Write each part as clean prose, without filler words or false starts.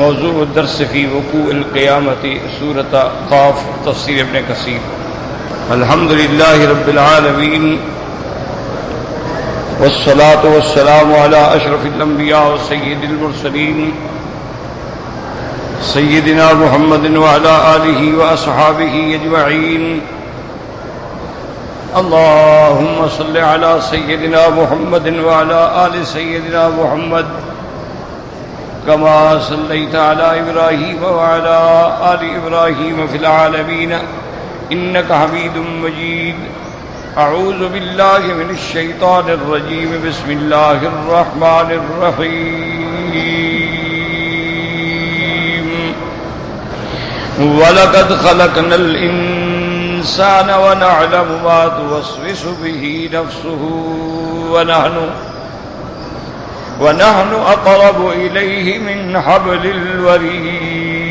موضوع الدرس فی وقوع القیامت سورۃ قاف تفسیر ابن کثیر۔ الحمد للہ رب العالمین والصلاة والسلام علی اشرف الانبیاء وسید المرسلین سیدنا محمد وعلی آلہ واصحابہ اجمعین۔ اللہم صل علی سیدنا محمد وعلی آل سیدنا محمد كما صليت على إبراهيم وعلى آل إبراهيم في العالمين إنك حميد مجيد۔ أعوذ بالله من الشيطان الرجيم، بسم الله الرحمن الرحيم۔ وَلَقَدْ خَلَقْنَا الْإِنسَانَ وَنَعْلَمُ مَا تُوَسْوِسُ بِهِ نَفْسُهُ ونحن أقرب إليه من حبل الوريد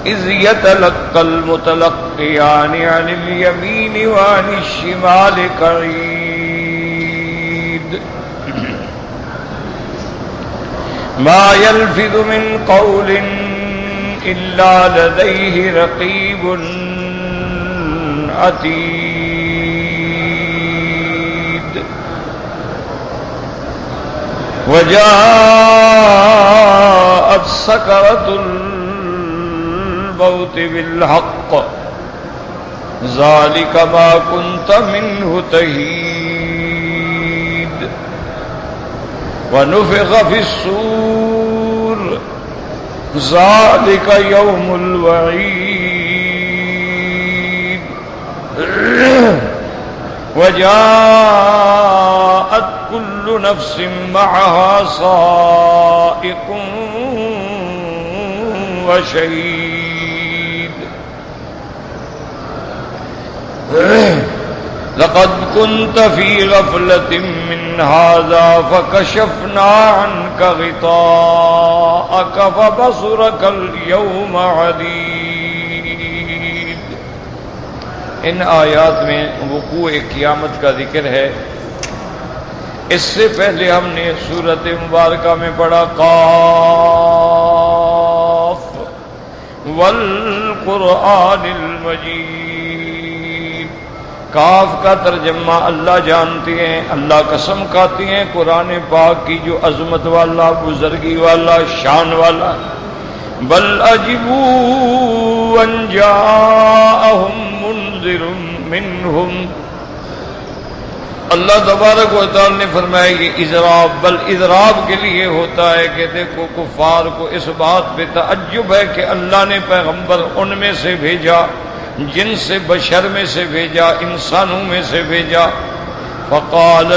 إذ يتلقى المتلقيان عن اليمين وعن الشمال قعيد ما يلفظ من قول إلا لديه رقيب عتيد۔ وجاءت سكرة الموت بالحق ذلك ما كنت منه تحيد ونفخ في الصور ذلك يوم الوعيد وجاءت كل نفس معها سائق وشهيد لقد كنت في غفلة من هذا فكشفنا عنك غطاءك فبصرك اليوم حديد۔ ان آیات میں وقوع قیامت کا ذکر ہے۔ اس سے پہلے ہم نے سورۃ مبارکہ میں پڑھا قاف والقرآن المجید۔ کاف کا ترجمہ اللہ جانتے ہیں، اللہ قسم کھاتی ہیں قرآن پاک کی جو عظمت والا، بزرگی والا، شان والا۔ بل عجبوا ان جاءہم منذر منہم، اللہ تبارک و تعالی نے فرمایا یہ اضراب، بل اضراب کے لیے ہوتا ہے کہ دیکھو کفار کو اس بات پہ تعجب ہے کہ اللہ نے پیغمبر ان میں سے بھیجا، جن سے بشر میں سے بھیجا، انسانوں میں سے بھیجا۔ فقال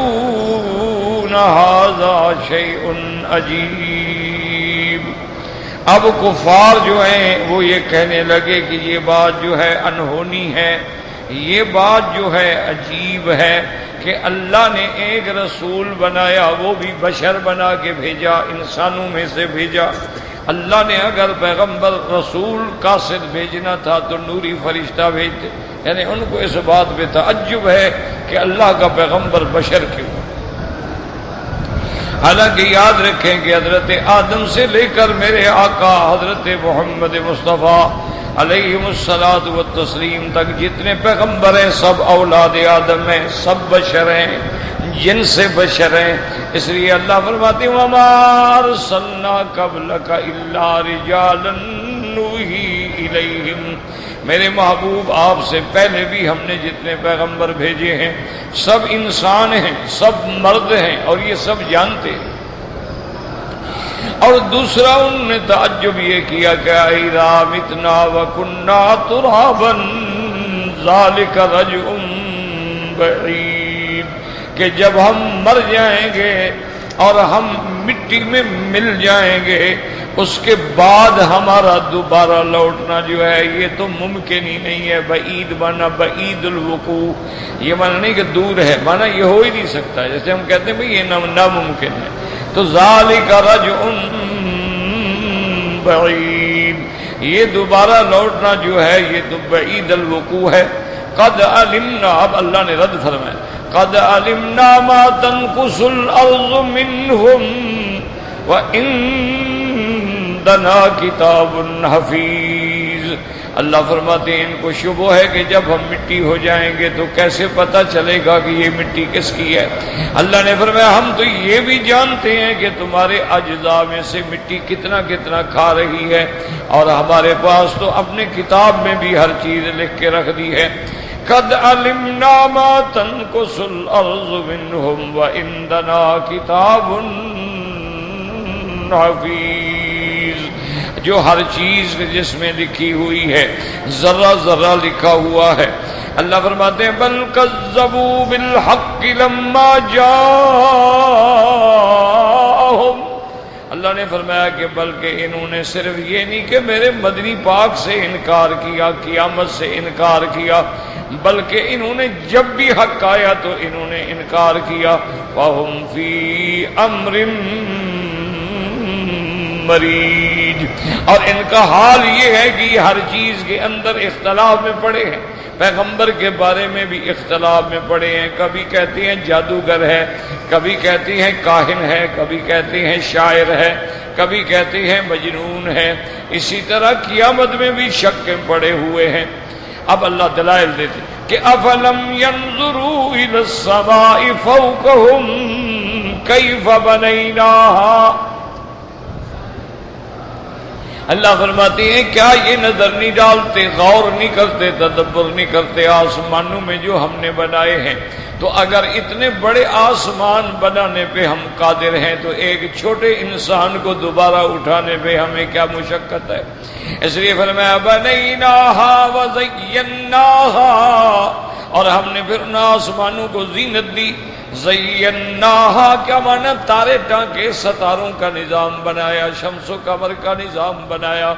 الکافرون ھذا شیء عجیب، اب کفار جو ہیں وہ یہ کہنے لگے کہ یہ بات جو ہے انہونی ہے، یہ بات جو ہے عجیب ہے کہ اللہ نے ایک رسول بنایا، وہ بھی بشر بنا کے بھیجا، انسانوں میں سے بھیجا۔ اللہ نے اگر پیغمبر رسول قاصد بھیجنا تھا تو نوری فرشتہ بھیجتے، یعنی ان کو اس بات پہ تعجب ہے کہ اللہ کا پیغمبر بشر کیوں۔ حالانکہ یاد رکھیں کہ حضرت آدم سے لے کر میرے آقا حضرت محمد مصطفیٰ علیہ الصلاۃ والتسلیم تک جتنے پیغمبر ہیں سب اولاد آدم ہیں، سب بشر ہیں، جن سے بشر ہیں۔ اس لیے اللہ فرماتے ہیں وَمَا أَرْسَلْنَا قَبْلَكَ إِلَّا رِجَالًا نُوحِي إِلَيْهِمْ، میرے محبوب آپ سے پہلے بھی ہم نے جتنے پیغمبر بھیجے ہیں سب انسان ہیں، سب مرد ہیں، اور یہ سب جانتے ہیں۔ اور دوسرا ان نے تعجب یہ کیا کہ اِذَا مِتْنَا وَكُنَّا تُرَابًا ذَلِكَ رَجْعٌ بَعِيدٌ، کہ جب ہم مر جائیں گے اور ہم مٹی میں مل جائیں گے اس کے بعد ہمارا دوبارہ لوٹنا جو ہے یہ تو ممکن ہی نہیں ہے۔ بعید مانا بعید الوقوع، یہ مانا نہیں کہ دور ہے، مانا یہ ہو ہی نہیں سکتا، جیسے ہم کہتے ہیں بھئی یہ ناممکن ہے۔ تو ذالک رجع بعید، یہ دوبارہ لوٹنا جو ہے یہ تو بعید الوقوع ہے۔ قد علمنا، اب اللہ نے رد فرمایا قد علمنا ما تنقص الارض منهم وعندنا کتاب حفیظ. اللہ فرماتے ہیں ان کو شبہ ہے کہ جب ہم مٹی ہو جائیں گے تو کیسے پتہ چلے گا کہ یہ مٹی کس کی ہے. اللہ نے فرمایا ہم تو یہ بھی جانتے ہیں کہ تمہارے اجزاء میں سے مٹی کتنا کتنا کھا رہی ہے، اور ہمارے پاس تو اپنے کتاب میں بھی ہر چیز لکھ کے رکھ دی ہے. قد علمنا ما تنقص الارض منهم وعندنا کتاب حفیظ. جو ہر چیز جس میں لکھی ہوئی ہے، ذرہ ذرہ لکھا ہوا ہے. اللہ فرماتے ہیں بل کذبوا بالحق لما جاءهم. اللہ نے فرمایا کہ بلکہ انہوں نے صرف یہ نہیں کہ میرے مدنی پاک سے انکار کیا، قیامت سے انکار کیا، بلکہ انہوں نے جب بھی حق آیا تو انہوں نے انکار کیا. وَهُمْ فِي أَمْرٍ مریج. اور ان کا حال یہ ہے کہ یہ ہر چیز کے اندر اختلاف میں پڑے ہیں. پیغمبر کے بارے میں بھی اختلاف میں پڑے ہیں. کبھی کہتے ہیں جادوگر ہے، کبھی کہتے ہیں کاہن ہے، کبھی کہتے ہیں شاعر ہے، کبھی کہتے ہیں مجنون ہے. اسی طرح قیامت میں بھی شک میں پڑے ہوئے ہیں. اب اللہ دلائل دیتے کہ افلم ينظروا الى السماء فوقهم كيف بنيناها. اللہ فرماتے ہیں کیا یہ نظر نہیں ڈالتے، غور نہیں کرتے، تدبر نہیں کرتے آسمانوں میں جو ہم نے بنائے ہیں. تو اگر اتنے بڑے آسمان بنانے پہ ہم قادر ہیں تو ایک چھوٹے انسان کو دوبارہ اٹھانے پہ ہمیں کیا مشقت ہے. اس لیے فرمایا بنیناہا وزیناہا، اور ہم نے پھر ان آسمانوں کو زینت دی. زیناہا کیا معنی؟ تارے ٹانکے ستاروں کا نظام بنایا، شمس و قمر کا نظام بنایا،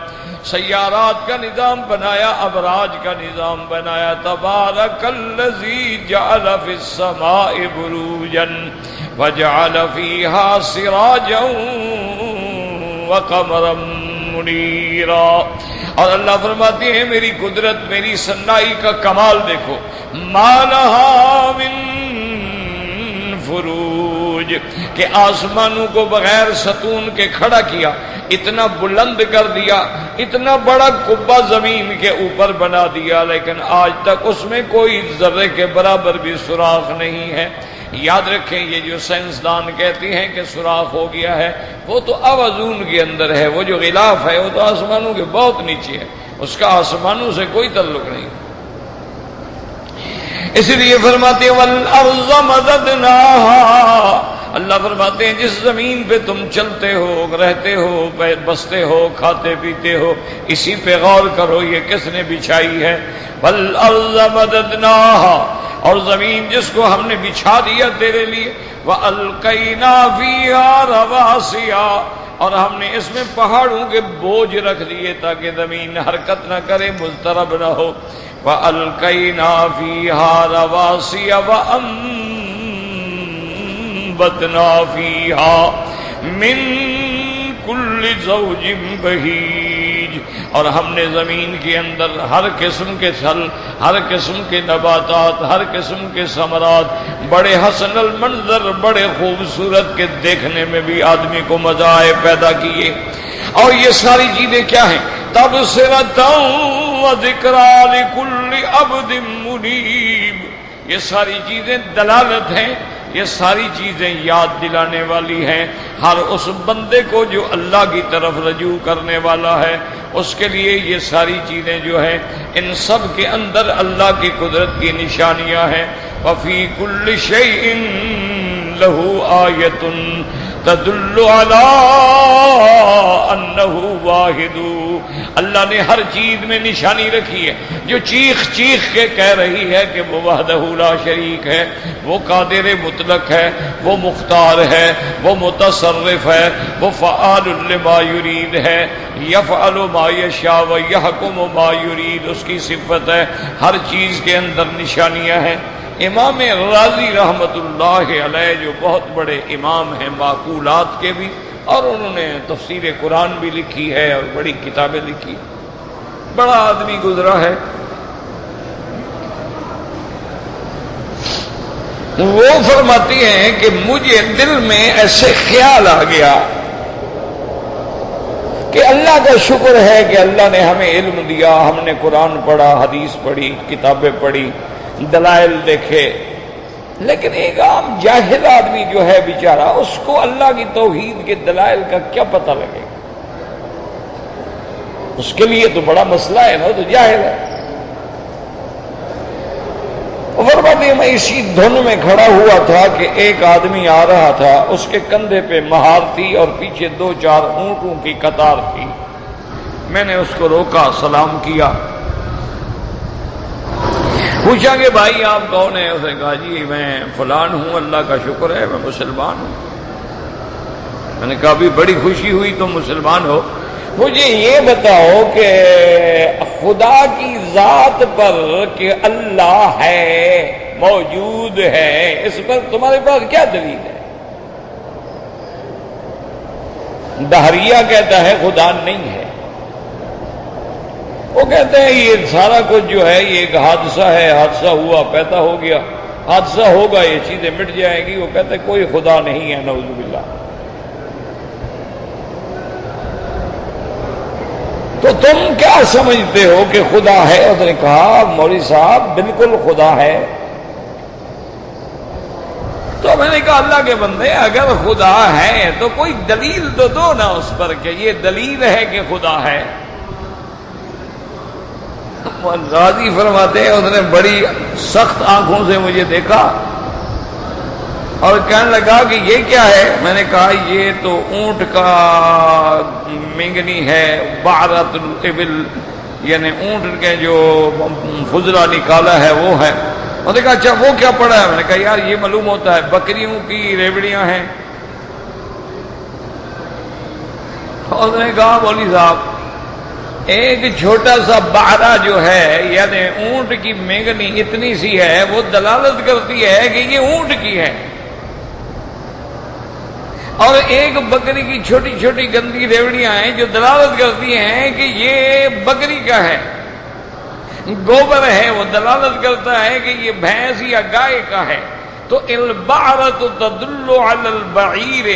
سیارات کا نظام بنایا، ابراج کا نظام بنایا. تبارک الذی جعل فی السماء بروجا وجعل فیہا سراجا وقمرا منیرا. اور اللہ فرماتے ہیں میری قدرت، میری سنائی کا کمال دیکھو. ما لہا من فروج، کہ آسمانوں کو بغیر ستون کے کھڑا کیا، اتنا بلند کر دیا، اتنا بڑا قبہ زمین کے اوپر بنا دیا، لیکن آج تک اس میں کوئی ذرے کے برابر بھی سوراخ نہیں ہے. یاد رکھیں یہ جو سائنسدان کہتے ہیں کہ سوراخ ہو گیا ہے، وہ تو اوازون کے اندر ہے. وہ جو غلاف ہے وہ تو آسمانوں کے بہت نیچے ہے، اس کا آسمانوں سے کوئی تعلق نہیں. اس لیے فرماتے ہیں والارض مددناہا. اللہ فرماتے ہیں جس زمین پہ تم چلتے ہو، رہتے ہو، بستے ہو، کھاتے پیتے ہو، اسی پہ غور کرو یہ کس نے بچھائی ہے. والارض مددناہا، اور زمین جس کو ہم نے بچھا دیا تیرے لیے. وَأَلْقَيْنَا فِيهَا رَوَاسِيَ، اور ہم نے اس میں پہاڑوں کے بوجھ رکھ دیے تاکہ زمین حرکت نہ کرے، مضطرب نہ ہو. وَأَلْقَيْنَا فِيهَا رَوَاسِيَ وَأَنبَتْنَا فِيهَا مِن كُلِّ زَوْجٍ بَهِيجٍ، اور ہم نے زمین کے اندر ہر قسم کے پھل، ہر قسم کے نباتات، ہر قسم کے ثمرات، بڑے حسن المنظر، بڑے خوبصورت کے دیکھنے میں بھی آدمی کو مزہ آئے، پیدا کیے. اور یہ ساری چیزیں کیا ہیں؟ تبصرۃ وذکریٰ لکل عبد منیب. یہ ساری چیزیں دلالت ہیں، یہ ساری چیزیں یاد دلانے والی ہیں ہر اس بندے کو جو اللہ کی طرف رجوع کرنے والا ہے. اس کے لیے یہ ساری چیزیں جو ہیں ان سب کے اندر اللہ کی قدرت کی نشانیاں ہیں. وفی کل شیء لہ آیۃ تدل علی انہ واحد. اللہ نے ہر چیز میں نشانی رکھی ہے جو چیخ چیخ کے کہہ رہی ہے کہ وہ وحدہ لا شریک ہے، وہ قادر مطلق ہے، وہ مختار ہے، وہ متصرف ہے، وہ فعال لما یرید ہے، یفعل ما یشاء و یحکم ما یرید، اس کی صفت ہے. ہر چیز کے اندر نشانیاں ہیں. امام راضی رحمت اللہ علیہ جو بہت بڑے امام ہیں معقولات کے بھی، اور انہوں نے تفسیر قرآن بھی لکھی ہے اور بڑی کتابیں لکھی، بڑا آدمی گزرا ہے. وہ فرماتی ہیں کہ مجھے دل میں ایسے خیال آ گیا کہ اللہ کا شکر ہے کہ اللہ نے ہمیں علم دیا، ہم نے قرآن پڑھا، حدیث پڑھی، کتابیں پڑھی، دلائل دیکھے، لیکن ایک عام جاہل آدمی جو ہے بیچارہ، اس کو اللہ کی توحید کے دلائل کا کیا پتہ لگے گا؟ اس کے لیے تو بڑا مسئلہ ہے نا، تو جاہل ہے۔ فرماتے ہیں میں اسی دھن میں کھڑا ہوا تھا کہ ایک آدمی آ رہا تھا، اس کے کندھے پہ مہار تھی اور پیچھے 2-4 اونٹوں کی قطار تھی۔ میں نے اس کو روکا، سلام کیا، پوچھا کہ بھائی آپ کون ہیں؟ اس نے کہا جی میں فلان ہوں، اللہ کا شکر ہے میں مسلمان ہوں۔ میں نے کہا بھی بڑی خوشی ہوئی تم مسلمان ہو، مجھے یہ بتاؤ کہ خدا کی ذات پر کہ اللہ ہے، موجود ہے، اس پر تمہارے پاس کیا دلیل ہے؟ دہریہ کہتا ہے خدا نہیں ہے، وہ کہتے ہیں یہ سارا کچھ جو ہے یہ ایک حادثہ ہے، حادثہ ہوا پیدا ہو گیا، حادثہ ہوگا یہ چیزیں مٹ جائیں گی۔ وہ کہتے ہیں کوئی خدا نہیں ہے، نعوذ باللہ۔ تو تم کیا سمجھتے ہو کہ خدا ہے؟ اس نے کہا مولوی صاحب بالکل خدا ہے۔ تو میں نے کہا اللہ کے بندے اگر خدا ہے تو کوئی دلیل تو دو نا اس پر کہ یہ دلیل ہے کہ خدا ہے۔ راضی فرماتے ہیں اس نے بڑی سخت آنکھوں سے مجھے دیکھا اور کہنے لگا کہ یہ کیا ہے؟ میں نے کہا یہ تو اونٹ کا مینگنی ہے، بعرۃ الابل، یعنی اونٹ کے جو فضلہ نکالا ہے وہ ہے۔ میں نے کہا اچھا وہ کیا پڑا ہے؟ میں نے کہا یار یہ معلوم ہوتا ہے بکریوں کی ریوڑیاں ہیں۔ اور اس نے کہا مولوی صاحب ایک چھوٹا سا بعرہ جو ہے یعنی اونٹ کی مینگنی اتنی سی ہے، وہ دلالت کرتی ہے کہ یہ اونٹ کی ہے، اور ایک بکری کی چھوٹی چھوٹی گندی ریوڑیاں ہیں جو دلالت کرتی ہیں کہ یہ بکری کا ہے۔ گوبر ہے وہ دلالت کرتا ہے کہ یہ بھینس یا گائے کا ہے۔ تو البعرۃ تدل علی البعیر،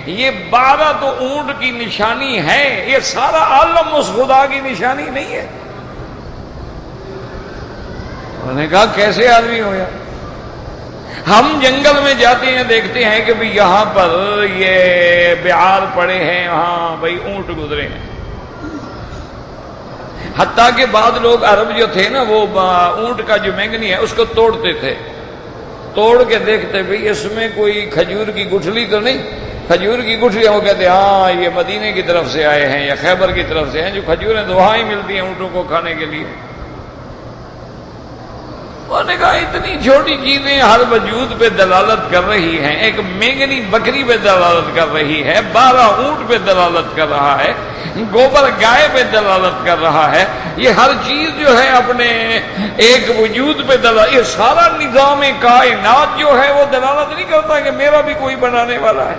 یہ بارہ تو اونٹ کی نشانی ہے، یہ سارا عالم اس خدا کی نشانی نہیں ہے۔ انہوں نے کہا کیسے آدمی ہو یار؟ ہم جنگل میں جاتے ہیں دیکھتے ہیں کہ بھئی یہاں پر یہ بیعار پڑے ہیں، ہاں بھئی اونٹ گزرے ہیں، حتیٰ کہ بعض لوگ عرب جو تھے نا وہ اونٹ کا جو مینگنی ہے اس کو توڑتے تھے، توڑ کے دیکھتے بھئی اس میں کوئی کھجور کی گٹھلی تو نہیں، کھجور کی گٹھلی، وہ کہتے ہاں یہ مدینے کی طرف سے آئے ہیں یا خیبر کی طرف سے ہیں، جو کھجوریں تو وہاں ہی ملتی ہیں اونٹوں کو کھانے کے لیے۔ انہوں نے کہا اتنی چھوٹی چیزیں ہر وجود پہ دلالت کر رہی ہیں، ایک مینگنی بکری پہ دلالت کر رہی ہے، 12 اونٹ پہ دلالت کر رہا ہے، گوبر گائے پہ دلالت کر رہا ہے، یہ ہر چیز جو ہے اپنے ایک وجود پہ دلالت، یہ سارا نظام کائنات جو ہے وہ دلالت نہیں کرتا کہ میرا بھی کوئی بنانے والا ہے۔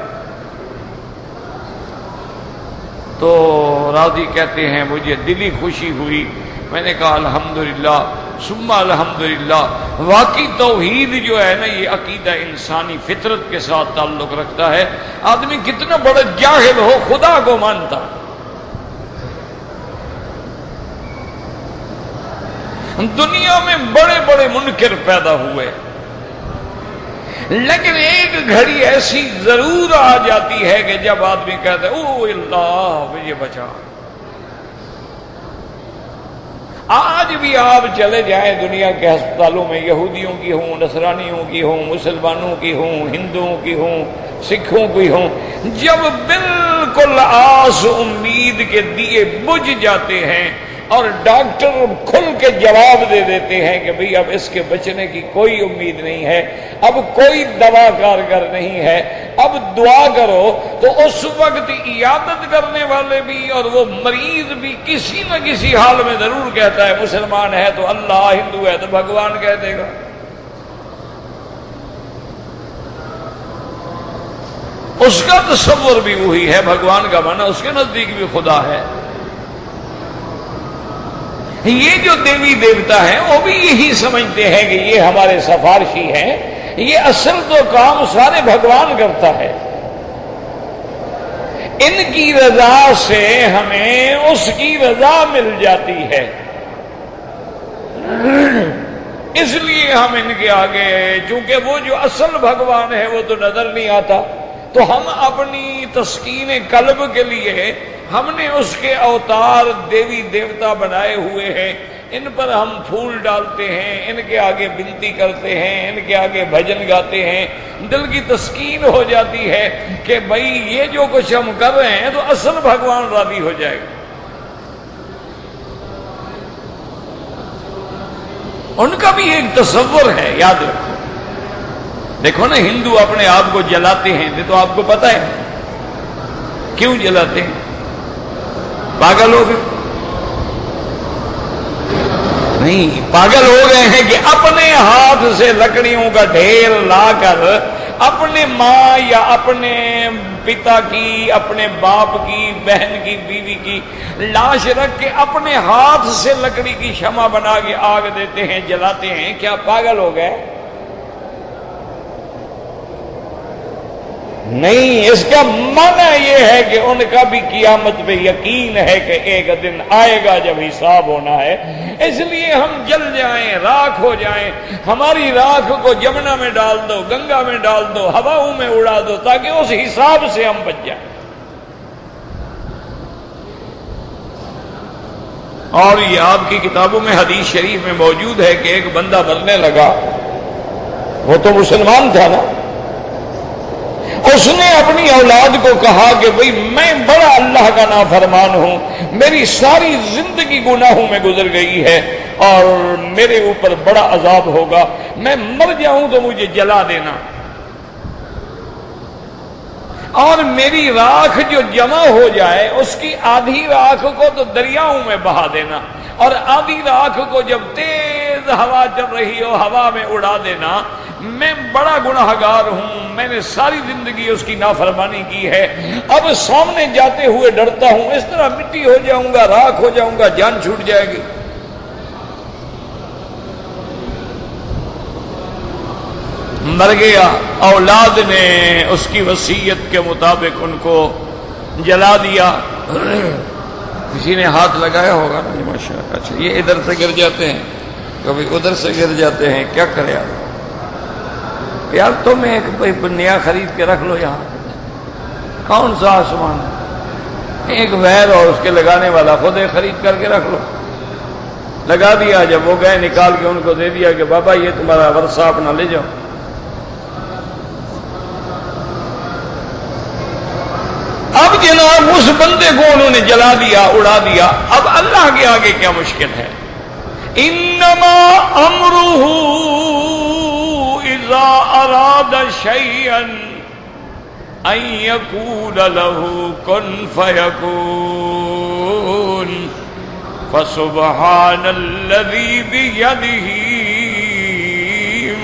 تو راضی کہتے ہیں مجھے دلی خوشی ہوئی، میں نے کہا الحمدللہ ثم الحمدللہ، واقعی توحید جو ہے نا یہ عقیدہ انسانی فطرت کے ساتھ تعلق رکھتا ہے۔ آدمی کتنا بڑا جاہل ہو خدا کو مانتا۔ دنیا میں بڑے بڑے منکر پیدا ہوئے، لیکن ایک گھڑی ایسی ضرور آ جاتی ہے کہ جب آدمی کہتا ہے او اللہ مجھے بچا۔ آج بھی آپ چلے جائیں دنیا کے ہسپتالوں میں، یہودیوں کی ہوں، نصرانیوں کی ہوں، مسلمانوں کی ہوں، ہندوؤں کی ہوں، سکھوں کی ہوں، جب بالکل آس امید کے دیے بجھ جاتے ہیں اور ڈاکٹر کھل کے جواب دے دیتے ہیں کہ بھئی اب اس کے بچنے کی کوئی امید نہیں ہے، اب کوئی دوا کارگر نہیں ہے، اب دعا کرو، تو اس وقت عیادت کرنے والے بھی اور وہ مریض بھی کسی نہ کسی حال میں ضرور کہتا ہے مسلمان ہے تو اللہ، ہندو ہے تو بھگوان کہہ دے گا۔ اس کا تصور بھی وہی ہے، بھگوان کا معنی اس کے نزدیک بھی خدا ہے۔ یہ جو دیوی دیوتا ہیں وہ بھی یہی سمجھتے ہیں کہ یہ ہمارے سفارشی ہیں، یہ اصل تو کام سارے بھگوان کرتا ہے. ان کی رضا سے ہمیں اس کی رضا مل جاتی ہے. اس لیے ہم ان کے آگے، چونکہ وہ جو اصل بھگوان ہے وہ تو نظر نہیں آتا، تو ہم اپنی تسکین قلب کے لیے ہم نے اس کے اوتار دیوی دیوتا بنائے ہوئے ہیں. ان پر ہم پھول ڈالتے ہیں، ان کے آگے بنتی کرتے ہیں، ان کے آگے بھجن گاتے ہیں. دل کی تسکین ہو جاتی ہے کہ بھائی یہ جو کچھ ہم کر رہے ہیں تو اصل بھگوان راضی ہو جائے گا. ان کا بھی ایک تصور ہے، یاد رکھو. دیکھو نا، ہندو اپنے آپ کو جلاتے ہیں، تو آپ کو پتہ ہے کیوں جلاتے ہیں؟ پاگل ہو گئے؟ نہیں، پاگل ہو گئے ہیں کہ اپنے ہاتھ سے لکڑیوں کا ڈھیر لا کر اپنے ماں یا اپنے پتا کی، اپنے باپ کی، بہن کی، بیوی کی لاش رکھ کے اپنے ہاتھ سے لکڑی کی شمع بنا کے آگ دیتے ہیں، جلاتے ہیں. کیا پاگل ہو گئے؟ نہیں، اس کا معنی یہ ہے کہ ان کا بھی قیامت پہ یقین ہے کہ ایک دن آئے گا جب حساب ہونا ہے. اس لیے ہم جل جائیں، راکھ ہو جائیں. ہماری راکھ کو جمنا میں ڈال دو، گنگا میں ڈال دو، ہواؤں میں اڑا دو، تاکہ اس حساب سے ہم بچ جائیں. اور یہ آپ کی کتابوں میں حدیث شریف میں موجود ہے کہ ایک بندہ مرنے لگا، وہ تو مسلمان تھا نا. اس نے اپنی اولاد کو کہا کہ بھئی میں بڑا اللہ کا نافرمان ہوں، میری ساری زندگی گناہوں میں گزر گئی ہے اور میرے اوپر بڑا عذاب ہوگا، میں مر جاؤں تو مجھے جلا دینا، اور میری راکھ جو جمع ہو جائے اس کی آدھی راکھ کو تو دریاؤں میں بہا دینا، اور آدھی راکھ کو جب تیز ہوا چل رہی ہو ہوا میں اڑا دینا. میں بڑا گناہگار ہوں، میں نے ساری زندگی اس کی نافرمانی کی ہے، اب سامنے جاتے ہوئے ڈرتا ہوں اس طرح مٹی ہو جاؤں گا، راکھ ہو جاؤں گا، جان چھوٹ جائے گی. مر گیا. اولاد نے اس کی وصیت کے مطابق ان کو جلا دیا. کسی نے ہاتھ لگایا ہوگا نا، ماشاءاللہ. اچھا، یہ ادھر سے گر جاتے ہیں، کبھی ادھر سے گر جاتے ہیں، کیا کرے یار تم ایک نیا خرید کے رکھ لو. یہاں کون سا آسمان؟ ایک ویر اور اس کے لگانے والا خود ایک خرید کر کے رکھ لو. لگا دیا. جب وہ گئے نکال کے ان کو دے دیا کہ بابا یہ تمہارا ورثہ اپنا لے جاؤ. اب جناب اس بندے کو انہوں نے جلا دیا، اڑا دیا. اب اللہ کے آگے کیا مشکل ہے؟ انما امرہ اذا اراد شیئا ان یقول له کن فیکون فسبحان الذی بیدہ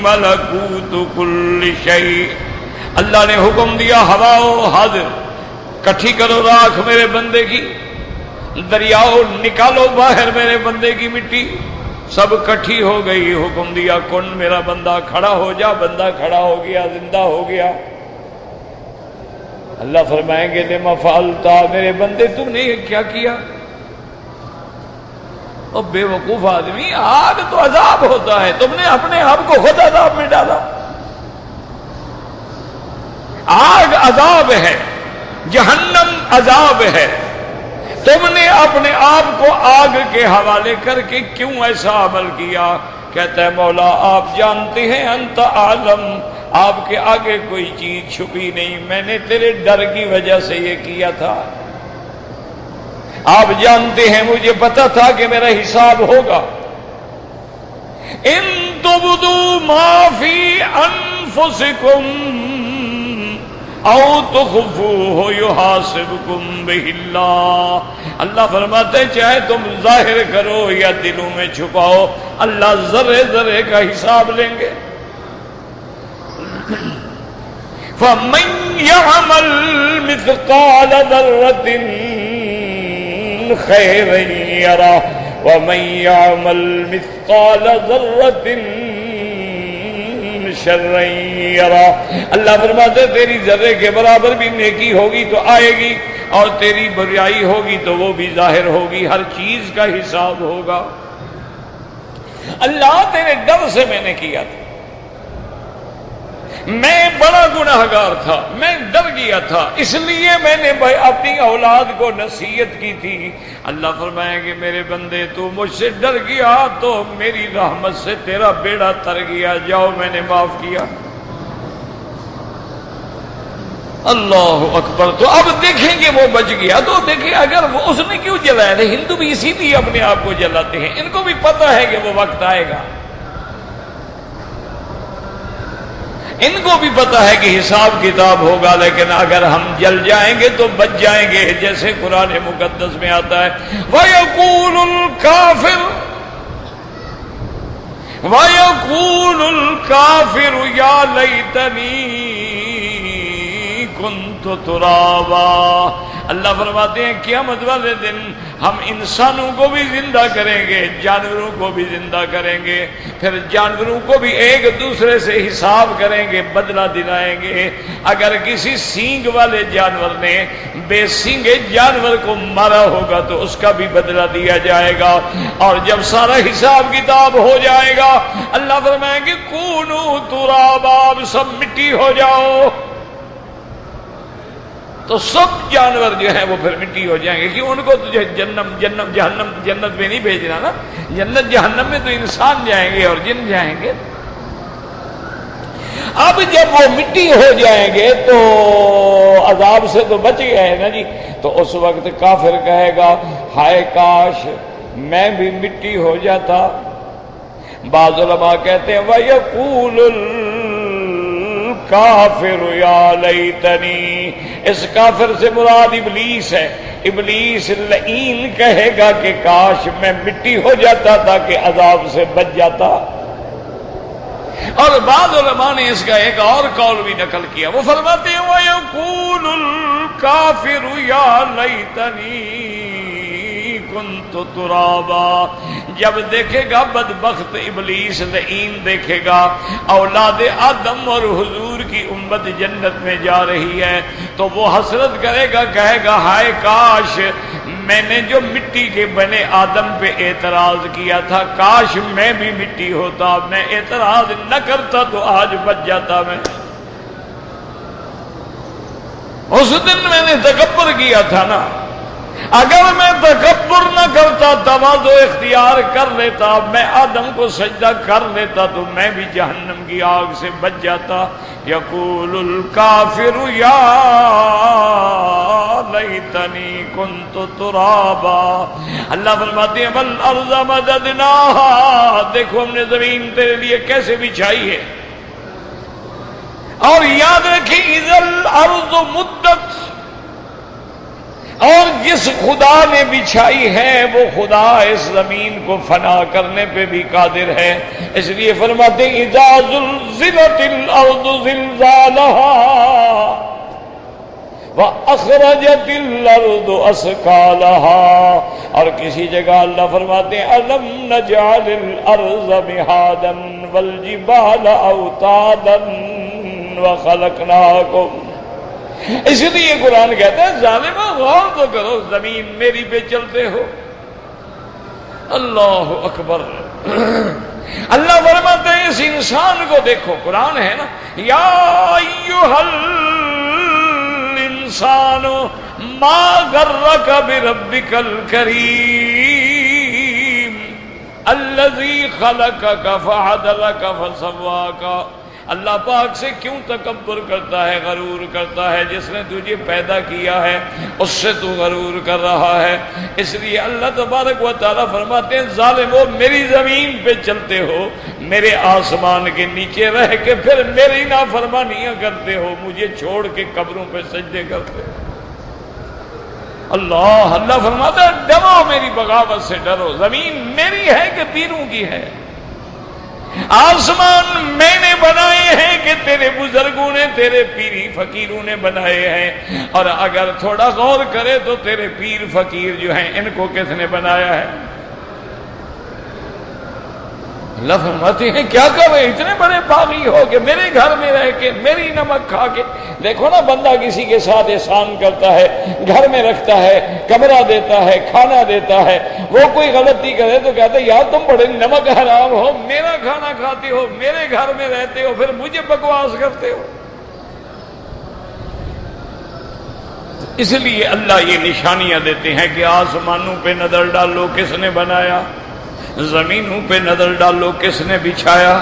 ملکوت کل شیء. اللہ نے حکم دیا ہواؤ حاضر، کٹھی کرو راکھ میرے بندے کی، دریاؤ نکالو باہر میرے بندے کی مٹی. سب کٹھی ہو گئی. حکم دیا کن میرا بندہ کھڑا ہو جا. بندہ کھڑا ہو گیا، زندہ ہو گیا. اللہ فرمائیں گے لما فعلتا، میرے بندے تم نے کیا کیا؟ اور بے وقوف آدمی، آگ تو عذاب ہوتا ہے، تم نے اپنے آپ کو خود عذاب میں ڈالا. آگ عذاب ہے، جہنم عذاب ہے. تم نے اپنے آپ کو آگ کے حوالے کر کے کیوں ایسا عمل کیا؟ کہتا ہے مولا آپ جانتے ہیں، انت عالم، آپ کے آگے کوئی چیز چھپی نہیں، میں نے تیرے ڈر کی وجہ سے یہ کیا تھا. آپ جانتے ہیں مجھے پتا تھا کہ میرا حساب ہوگا. ان تبدوا ما فی انفسکم او تخفوہ یحاسبکم بہ اللہ. اللہ فرماتے ہیں چاہے تم ظاہر کرو یا دلوں میں چھپاؤ، اللہ ذرے ذرے کا حساب لیں گے. فمن یعمل مثقال ذرۃ خیرا یرہ ومن یعمل مثقال ذرۃ شرا یرا، اللہ فرماتے تیری ذرے کے برابر بھی نیکی ہوگی تو آئے گی، اور تیری برائی ہوگی تو وہ بھی ظاہر ہوگی، ہر چیز کا حساب ہوگا۔ اللہ تیرے ڈر سے میں نے کیا تھا، میں بڑا گناہگار تھا، میں ڈر گیا تھا، اس لیے میں نے اپنی اولاد کو نصیحت کی تھی۔ اللہ فرمائیں گے میرے بندے تو مجھ سے ڈر گیا تو میری رحمت سے تیرا بیڑا تر گیا، جاؤ میں نے معاف کیا۔ اللہ اکبر۔ تو اب دیکھیں گے وہ بچ گیا تو دیکھیں اگر وہ اس نے کیوں جلایا تھا، ہندو بھی اسی لیے اپنے آپ کو جلاتے ہیں، ان کو بھی پتا ہے کہ وہ وقت آئے گا، ان کو بھی پتا ہے کہ حساب کتاب ہوگا، لیکن اگر ہم جل جائیں گے تو بچ جائیں گے، جیسے قرآن مقدس میں آتا ہے وَيَقُولُ الْكَافِرُ يَا لَيْتَنِي كُنتُ تُرَابًا۔ اللہ فرماتے ہیں قیامت والے دن ہم انسانوں کو بھی زندہ کریں گے، جانوروں کو بھی زندہ کریں گے، پھر جانوروں کو بھی ایک دوسرے سے حساب کریں گے، بدلہ دلائیں گے۔ اگر کسی سینگ والے جانور نے بے سینگے جانور کو مارا ہوگا تو اس کا بھی بدلہ دیا جائے گا، اور جب سارا حساب کتاب ہو جائے گا اللہ فرمائیں گے کونوا ترابا، سب مٹی ہو جاؤ، تو سب جانور جو ہیں وہ پھر مٹی ہو جائیں گے، کہ ان کو تو جنت میں نہیں بھیجنا نا، جنت جہنم میں تو انسان جائیں گے اور جن جائیں گے۔ اب جب وہ مٹی ہو جائیں گے تو عذاب سے تو بچ گئے نا جی، تو اس وقت کافر کہے گا ہائے کاش میں بھی مٹی ہو جاتا۔ بعض علماء کہتے ہیں وَيَقُولُ کافر یا لیتنی، اس کافر سے مراد ابلیس ہے، ابلیس لعین کہے گا کہ کاش میں مٹی ہو جاتا تاکہ عذاب سے بچ جاتا۔ اور بعض علماء نے اس کا ایک اور قول بھی نقل کیا، وہ فرماتے ہیں وَيَقُولُ الْكَافِرُ يَا لَيْتَنِي كُنتُ تُرَابًا، جب دیکھے گا بدبخت ابلیس لعین دیکھے گا اولاد آدم اور حضور کی امت جنت میں جا رہی ہے تو وہ حسرت کرے گا، کہے گا ہائے کاش میں نے جو مٹی کے بنے آدم پہ اعتراض کیا تھا کاش میں بھی مٹی ہوتا، میں اعتراض نہ کرتا تو آج بچ جاتا۔ میں اس دن میں نے تکبر کیا تھا نا، اگر میں تکبر نہ کرتا تواضع اختیار کر لیتا، میں آدم کو سجدہ کر لیتا تو میں بھی جہنم کی آگ سے بچ جاتا۔ یقول الکافر یا لیتنی کنت ترابا، اللہ فرماتے ہیں والارض مددناہا، دیکھو ہم نے زمین تیرے لیے کیسے بچھائی ہے، اور یاد رکھیں اذا الارض مدت، اور جس خدا نے بچھائی ہے وہ خدا اس زمین کو فنا کرنے پہ بھی قادر ہے، اس لیے فرماتے ہیں اذا زلزلت الارض زلزالها واخرجت الارض اثقالها، اور کسی جگہ اللہ فرماتے ہیں الم نجعل الارض مہادا والجبال اوتادا وخلقناکم، اس لیے قرآن کہتا ہے ظالمہ غور تو کرو، زمین میری پہ چلتے ہو۔ اللہ اکبر۔ اللہ فرماتے ہیں اس انسان کو دیکھو، قرآن ہے نا یا ایھا الانسان ما غرک بربک الکریم الذی خلقک فعدلک فسواک، اللہ پاک سے کیوں تکبر کرتا ہے، غرور کرتا ہے، جس نے تجھے پیدا کیا ہے اس سے تو غرور کر رہا ہے۔ اس لیے اللہ تبارک و تعالیٰ فرماتے ہیں ظالمو میری زمین پہ چلتے ہو، میرے آسمان کے نیچے رہ کے پھر میری نافرمانیاں کرتے ہو، مجھے چھوڑ کے قبروں پہ سجدے کرتے ہو۔ اللہ فرماتا ہے ڈرو میری بغاوت سے، ڈرو، زمین میری ہے کہ پیروں کی ہے، آسمان میں نے بنائے ہیں کہ تیرے بزرگوں نے، تیرے پیری فقیروں نے بنائے ہیں، اور اگر تھوڑا غور کرے تو تیرے پیر فقیر جو ہیں ان کو کس نے بنایا ہے؟ اللہ فرماتے ہیں کیا کر رہے اتنے بڑے باغی ہو کہ میرے گھر میں رہ کے میری نمک کھا کے. دیکھو نا بندہ کسی کے ساتھ احسان کرتا ہے, گھر میں رکھتا ہے, کمرہ دیتا ہے, کھانا دیتا ہے, وہ کوئی غلطی کرے تو کہتے ہیں یار تم بڑے نمک حرام ہو, میرا کھانا کھاتے ہو, میرے گھر میں رہتے ہو, پھر مجھے بکواس کرتے ہو. اس لیے اللہ یہ نشانیاں دیتے ہیں کہ آسمانوں پہ نظر ڈالو کس نے بنایا, زمینوں پہ نظر ڈالو کس نے بچھایا,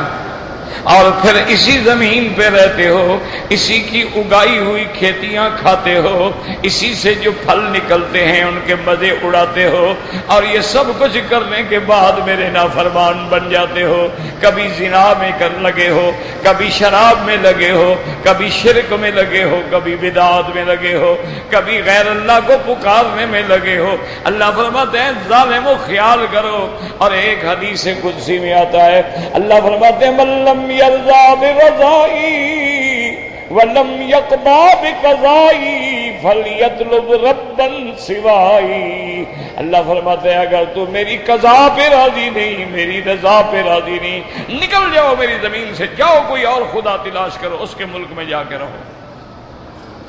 اور پھر اسی زمین پہ رہتے ہو, اسی کی اگائی ہوئی کھیتیاں کھاتے ہو, اسی سے جو پھل نکلتے ہیں ان کے مزے اڑاتے ہو, اور یہ سب کچھ کرنے کے بعد میرے نافرمان بن جاتے ہو. کبھی زنا میں لگے ہو, کبھی شراب میں لگے ہو, کبھی شرک میں لگے ہو, کبھی بدعات میں لگے ہو, کبھی غیر اللہ کو پکارنے میں لگے ہو. اللہ فرماتے ہیں ظالمو خیال کرو. اور ایک حدیث قدسی میں آتا ہے اللہ فرماتے ہیں من لم يرضى برضائي ولم يقضى بقضائي فليطلب ربا سوائی. اللہ فرماتے ہیں اگر تو میری قضا پہ راضی نہیں, میری رضا پہ راضی نہیں, نکل جاؤ میری زمین سے, جاؤ کوئی اور خدا تلاش کرو, اس کے ملک میں جا کے رہو.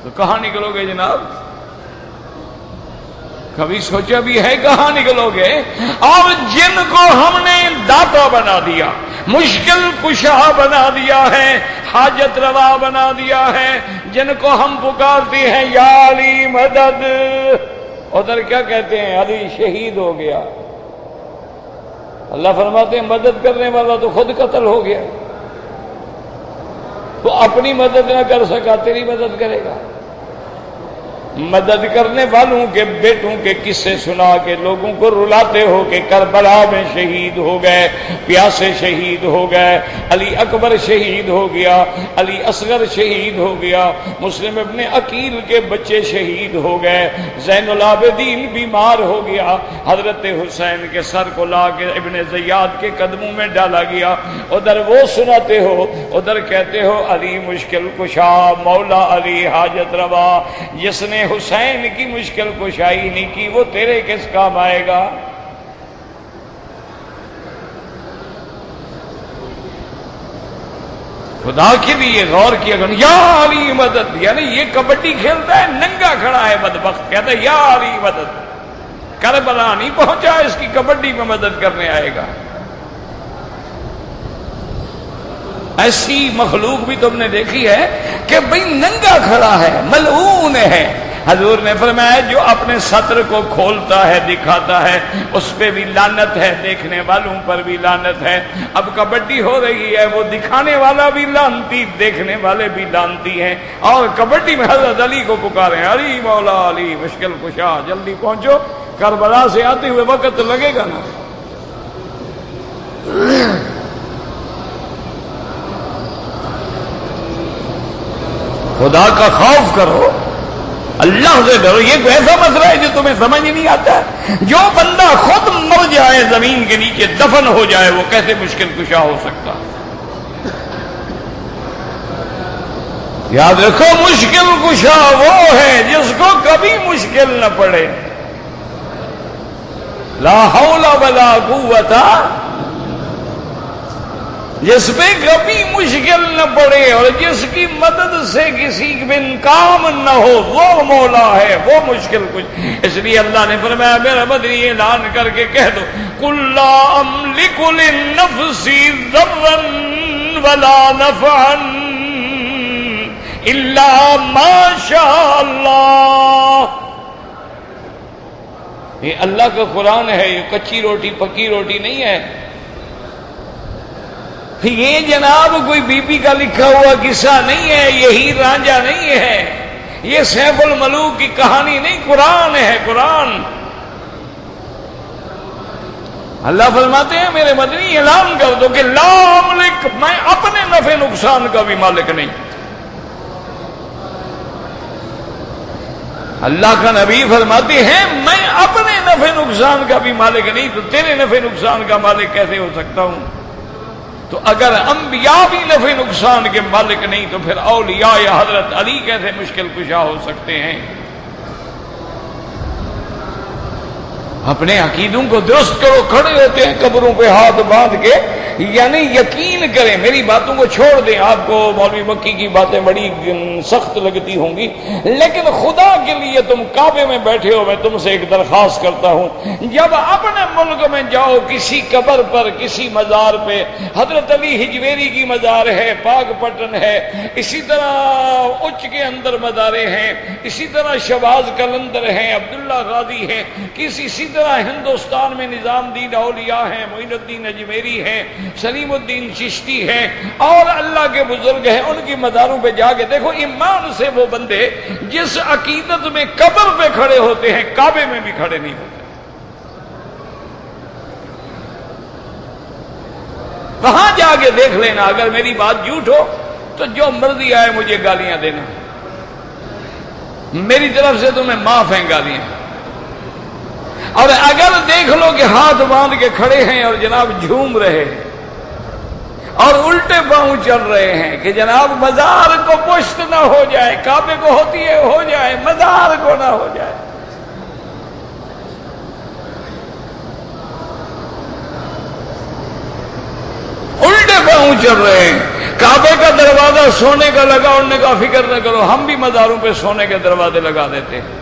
تو کہاں نکلو گے جناب؟ کبھی سوچا بھی ہے کہاں نکلو گے؟ اور جن کو ہم نے داتا بنا دیا, مشکل کشا بنا دیا ہے, حاجت روا بنا دیا ہے, جن کو ہم پکارتے ہیں یا علی مدد, ادھر کیا کہتے ہیں علی شہید ہو گیا. اللہ فرماتے ہیں مدد کرنے والا تو خود قتل ہو گیا, تو اپنی مدد نہ کر سکا تیری مدد کرے گا. مدد کرنے والوں کے بیٹوں کے قصے سنا کے لوگوں کو رلاتے ہو کہ کربلا میں شہید ہو گئے, پیاسے شہید ہو گئے, علی اکبر شہید ہو گیا, علی اصغر شہید ہو گیا, مسلم ابن عقیل کے بچے شہید ہو گئے, زین العابدین بیمار ہو گیا, حضرت حسین کے سر کو لا کے ابن زیاد کے قدموں میں ڈالا گیا. ادھر وہ سناتے ہو, ادھر کہتے ہو علی مشکل کشا, مولا علی حاجت روا. جس نے حسین کی مشکل کشائی نہیں کی وہ تیرے کس کام آئے گا؟ خدا کے لیے غور کیا کرو. یا علی مدد, یعنی یہ کبڈی کھیلتا ہے, ننگا کھڑا ہے بدبخت, کہتا ہے یا علی مدد. کربلا نہیں پہنچا, اس کی کبڈی میں مدد کرنے آئے گا. ایسی مخلوق بھی تم نے دیکھی ہے کہ بھئی ننگا کھڑا ہے, ملعون ہے. حضور نے فرمایا جو اپنے سطر کو کھولتا ہے دکھاتا ہے اس پہ بھی لعنت ہے, دیکھنے والوں پر بھی لعنت ہے. اب کبڈی ہو رہی ہے, وہ دکھانے والا بھی لعنتی, دیکھنے والے بھی لعنتی ہیں, اور کبڈی میں حضرت علی کو پکارے علی مولا علی مشکل کشا, جلدی پہنچو, کربلا سے آتے ہوئے وقت لگے گا نا. خدا کا خوف کرو, اللہ سے ڈرو. یہ کوئی ایسا مسئلہ ہے جو تمہیں سمجھ نہیں آتا. جو بندہ خود مر جائے, زمین کے نیچے دفن ہو جائے, وہ کیسے مشکل کشا ہو سکتا؟ یاد رکھو مشکل کشا وہ ہے جس کو کبھی مشکل نہ پڑے. لا حول ولا قوت, جس پہ کبھی مشکل نہ پڑے اور جس کی مدد سے کسی بن کام نہ ہو, وہ مولا ہے, وہ مشکل کچھ. اس لیے اللہ نے فرمایا میرا مدنی اعلان کر کے کہہ دو قل لا املک لنفسی ضرا ولا نفعا الا ما شاء اللہ. یہ اللہ کا قرآن ہے, یہ کچی روٹی پکی روٹی نہیں ہے. یہ جناب کوئی بی پی کا لکھا ہوا قصہ نہیں ہے, یہی رانجھا نہیں ہے, یہ سیف الملوک کی کہانی نہیں, قرآن ہے قرآن. اللہ فرماتے ہیں میرے مدنی اعلان کر دو کہ لا املک, میں اپنے نفع نقصان کا بھی مالک نہیں. اللہ کا نبی فرماتے ہیں میں اپنے نفع نقصان کا بھی مالک نہیں, تو تیرے نفع نقصان کا مالک کیسے ہو سکتا ہوں؟ تو اگر انبیاء بھی نفع نقصان کے مالک نہیں تو پھر اولیاء یا حضرت علی کیسے مشکل کشا ہو سکتے ہیں؟ اپنے عقیدوں کو درست کرو. کھڑے ہوتے ہیں قبروں پہ ہاتھ باندھ کے, یعنی یقین کریں، میری باتوں کو چھوڑ دیں، آپ کو مولوی مکی کی باتیں بڑی سخت لگتی ہوں گی، لیکن خدا کے لیے تم کعبے میں بیٹھے ہو، میں تم سے ایک درخواست کرتا ہوں، جب اپنے ملک میں جاؤ کسی قبر پر، کسی مزار پہ، حضرت علی ہجویری کی مزار ہے، پاک پٹن ہے، اسی طرح اچ کے اندر مزاریں ہیں، اسی طرح شہباز قلندر ہیں، عبداللہ غازی ہیں، اسی طرح ہندوستان میں نظام الدین اولیاء ہیں، معین الدین اجمیری ہیں، سلیم الدین چشتی ہیں، اور اللہ کے بزرگ ہیں، ان کی مزاروں پہ جا کے دیکھو، ایمان سے وہ بندے جس عقیدت میں قبر پہ کھڑے ہوتے ہیں کعبے میں بھی کھڑے نہیں ہوتے۔ وہاں جا کے دیکھ لینا، اگر میری بات جھوٹ ہو تو جو مرضی آئے مجھے گالیاں دینا، میری طرف سے تمہیں معاف ہیں گالیاں، اور اگر دیکھ لو کہ ہاتھ باندھ کے کھڑے ہیں اور جناب جھوم رہے ہیں اور الٹے پاؤں چل رہے ہیں کہ جناب مزار کو پشت نہ ہو جائے، کعبے کو ہوتی ہے ہو جائے، مزار کو نہ ہو جائے، الٹے پاؤں چل رہے ہیں، کعبے کا دروازہ سونے کا لگا، انہوں نے کہا فکر نہ کرو، ہم بھی مزاروں پہ سونے کے دروازے لگا دیتے ہیں،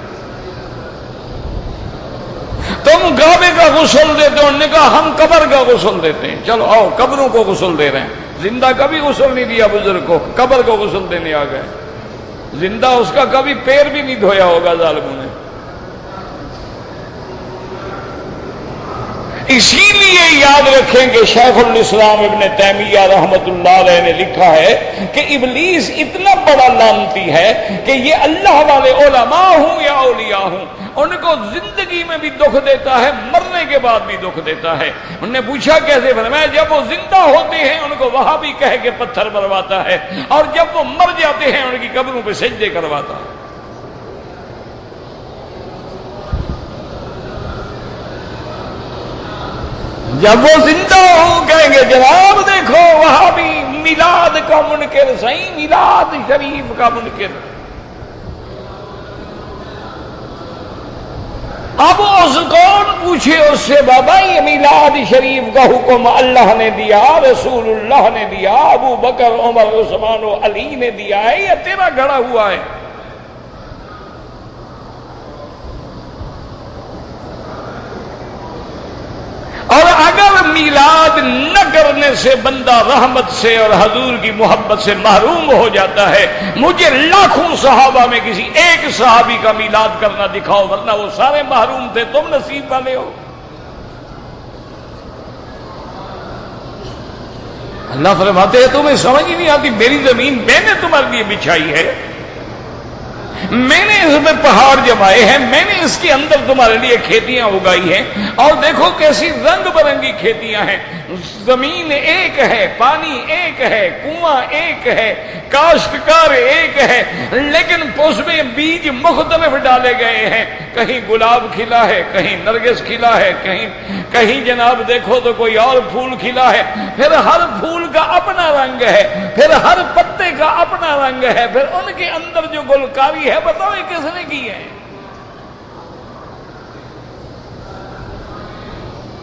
تم کعبے کا غسل دیتے ہو، انہوں نے کہا ہم قبر کا غسل دیتے ہیں، چلو آؤ قبروں کو غسل دے رہے ہیں، زندہ کبھی غسل نہیں دیا بزرگ کو، قبر کو غسل دینے آ گئے، زندہ اس کا کبھی پیر بھی نہیں دھویا ہوگا ظالموں نے۔ اسی لیے یاد رکھیں کہ شیخ الاسلام ابن تیمیہ رحمت اللہ علیہ نے لکھا ہے کہ ابلیس اتنا بڑا لعنتی ہے کہ یہ اللہ والے علماء ہوں یا اولیاء ہوں، ان کو زندگی میں بھی دکھ دیتا ہے، مرنے کے بعد بھی دکھ دیتا ہے۔ انہوں نے پوچھا کیسے؟ فرمایا جب وہ زندہ ہوتے ہیں ان کو وہاں بھی کہہ کے پتھر مرواتا ہے، اور جب وہ مر جاتے ہیں ان کی قبروں پہ سجدے کرواتا ہے۔ جب وہ زندہ ہوں کہیں گے جناب دیکھو وہاں بھی میلاد کا منکر، صحیح میلاد شریف کا منکر۔ اب اس کون پوچھے اس سے بابا یہ میلاد شریف کا حکم اللہ نے دیا، رسول اللہ نے دیا، ابو بکر عمر عثمان و علی نے دیا ہے یا تیرا گھڑا ہوا ہے؟ اور اگر میلاد نہ کرنے سے بندہ رحمت سے اور حضور کی محبت سے محروم ہو جاتا ہے، مجھے لاکھوں صحابہ میں کسی ایک صحابی کا میلاد کرنا دکھاؤ، ورنہ وہ سارے محروم تھے، تم نصیب والے ہو۔ اللہ فرماتے ہیں تمہیں سمجھ ہی نہیں آتی، میری زمین میں نے تمہارے لیے بچھائی ہے، میں نے اس میں پہاڑ جمائے ہیں، میں نے اس کے اندر تمہارے لیے کھیتیاں اگائی ہیں، اور دیکھو کیسی رنگ برنگی کھیتیاں ہیں، زمین ایک ہے، پانی ایک ہے، کنواں ایک ہے، کاشتکار ایک ہے، لیکن اس میں بیج مختلف ڈالے گئے ہیں، کہیں گلاب کھلا ہے، کہیں نرگس کھلا ہے، کہیں جناب دیکھو تو کوئی اور پھول کھلا ہے، پھر ہر پھول کا اپنا رنگ ہے، پھر ہر پتے کا اپنا رنگ ہے، پھر ان کے اندر جو گلکاری ہے بتاؤ یہ کس نے کی ہے؟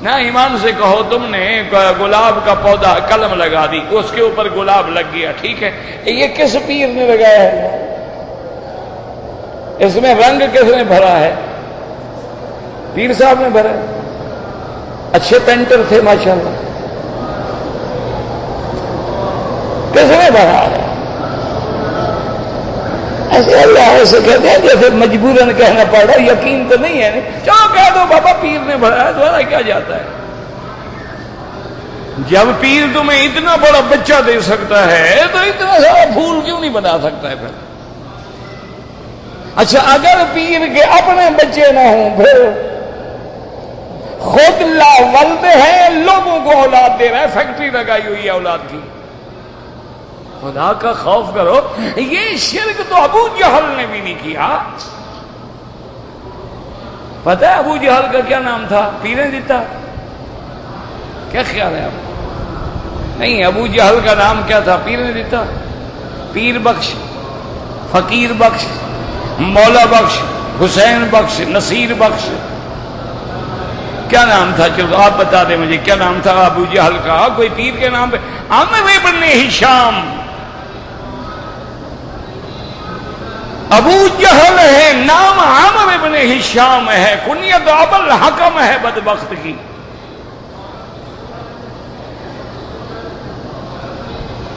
نہ ایمان سے کہو تم نے گلاب کا پودا قلم لگا دی، اس کے اوپر گلاب لگ گیا، ٹھیک ہے، یہ کس پیر نے لگایا ہے؟ اس میں رنگ کس نے بھرا ہے؟ پیر صاحب نے بھرا ہے، اچھے پینٹر تھے ماشاءاللہ، کس نے بھرا ہے؟ ایسے اللہ ایسے کہتے ہیں جیسے مجبوراً کہنا پڑ رہا، یقین تو نہیں ہے، چلو کہہ دو بابا پیر نے بھرا ہے، دوبارہ کیا جاتا ہے؟ جب پیر تمہیں اتنا بڑا بچہ دے سکتا ہے تو اتنا سارا پھول کیوں نہیں بنا سکتا ہے پھر؟ اچھا اگر پیر کے اپنے بچے نہ ہوں پھر خود لا ولد ہے، لوگوں کو اولاد دے رہا ہے، فیکٹری لگائی ہوئی ہے اولاد کی۔ خدا کا خوف کرو، یہ شرک تو ابو جہل نے بھی نہیں کیا۔ پتہ ہے ابو جہل کا کیا نام تھا؟ پیر نے دیتا، کیا خیال ہے آپ؟ نہیں، ابو جہل کا نام کیا تھا؟ پیر نے دیتا، پیر بخش، فقیر بخش، مولا بخش، حسین بخش، نصیر بخش، کیا نام تھا؟ چلو آپ بتا دیں مجھے کیا نام تھا ابو جہل کا؟ کوئی پیر کے نام پہ؟ عمرو ابن ہشام ابو جہل ہے، نام عمرو ابن ہشام ہے، کنیت ابو الحکم ہے بدبخت کی۔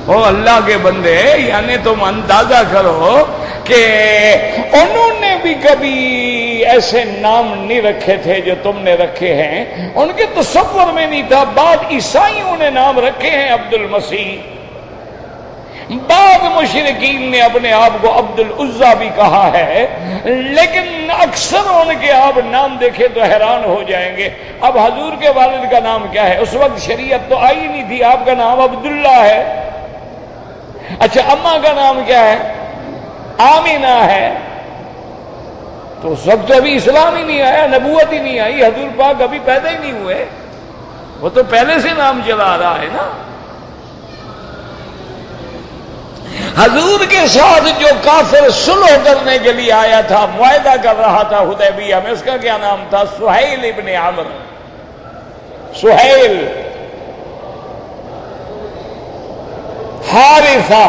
او اللہ کے بندے، یعنی تم اندازہ کرو کہ انہوں نے بھی کبھی ایسے نام نہیں رکھے تھے جو تم نے رکھے ہیں، ان کے تصور میں نہیں تھا۔ بعد عیسائیوں نے نام رکھے ہیں عبد المسیح، بعض مشرکین نے اپنے آپ کو عبد العزیٰ بھی کہا ہے، لیکن اکثر ان کے آپ نام دیکھے تو حیران ہو جائیں گے۔ اب حضور کے والد کا نام کیا ہے؟ اس وقت شریعت تو آئی نہیں تھی، آپ کا نام عبداللہ ہے۔ اچھا اماں کا نام کیا ہے؟ آمینہ ہے۔ تو اس وقت تو ابھی اسلام ہی نہیں آیا، نبوت ہی نہیں آئی، حضور پاک ابھی پیدا ہی نہیں ہوئے، وہ تو پہلے سے نام چلا رہا ہے نا۔ حضور کے ساتھ جو کافر صلح کرنے کے لیے آیا تھا، معاہدہ کر رہا تھا حدیبیہ میں، اس کا کیا نام تھا؟ سہیل ابن عمرو۔ سہیل، حارثہ،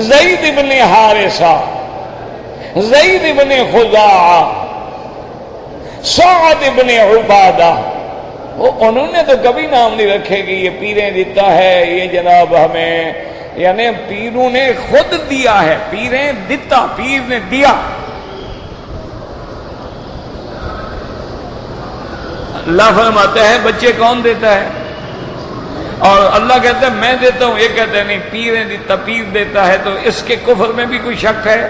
زید ابن حارثہ، زید ابن خزاعہ، سعد ابن عبادہ۔ انہوں نے تو کبھی نام نہیں رکھے کہ یہ پیریں دیتا ہے، یہ جناب ہمیں، یعنی پیروں نے خود دیا ہے، پیریں دیتا، پیر نے دیا۔ اللہ فرماتا ہے بچے کون دیتا ہے؟ اور اللہ کہتا ہے میں دیتا ہوں، یہ کہتے ہیں نہیں پیریں دیتا، پیر دیتا ہے، تو اس کے کفر میں بھی کوئی شک ہے؟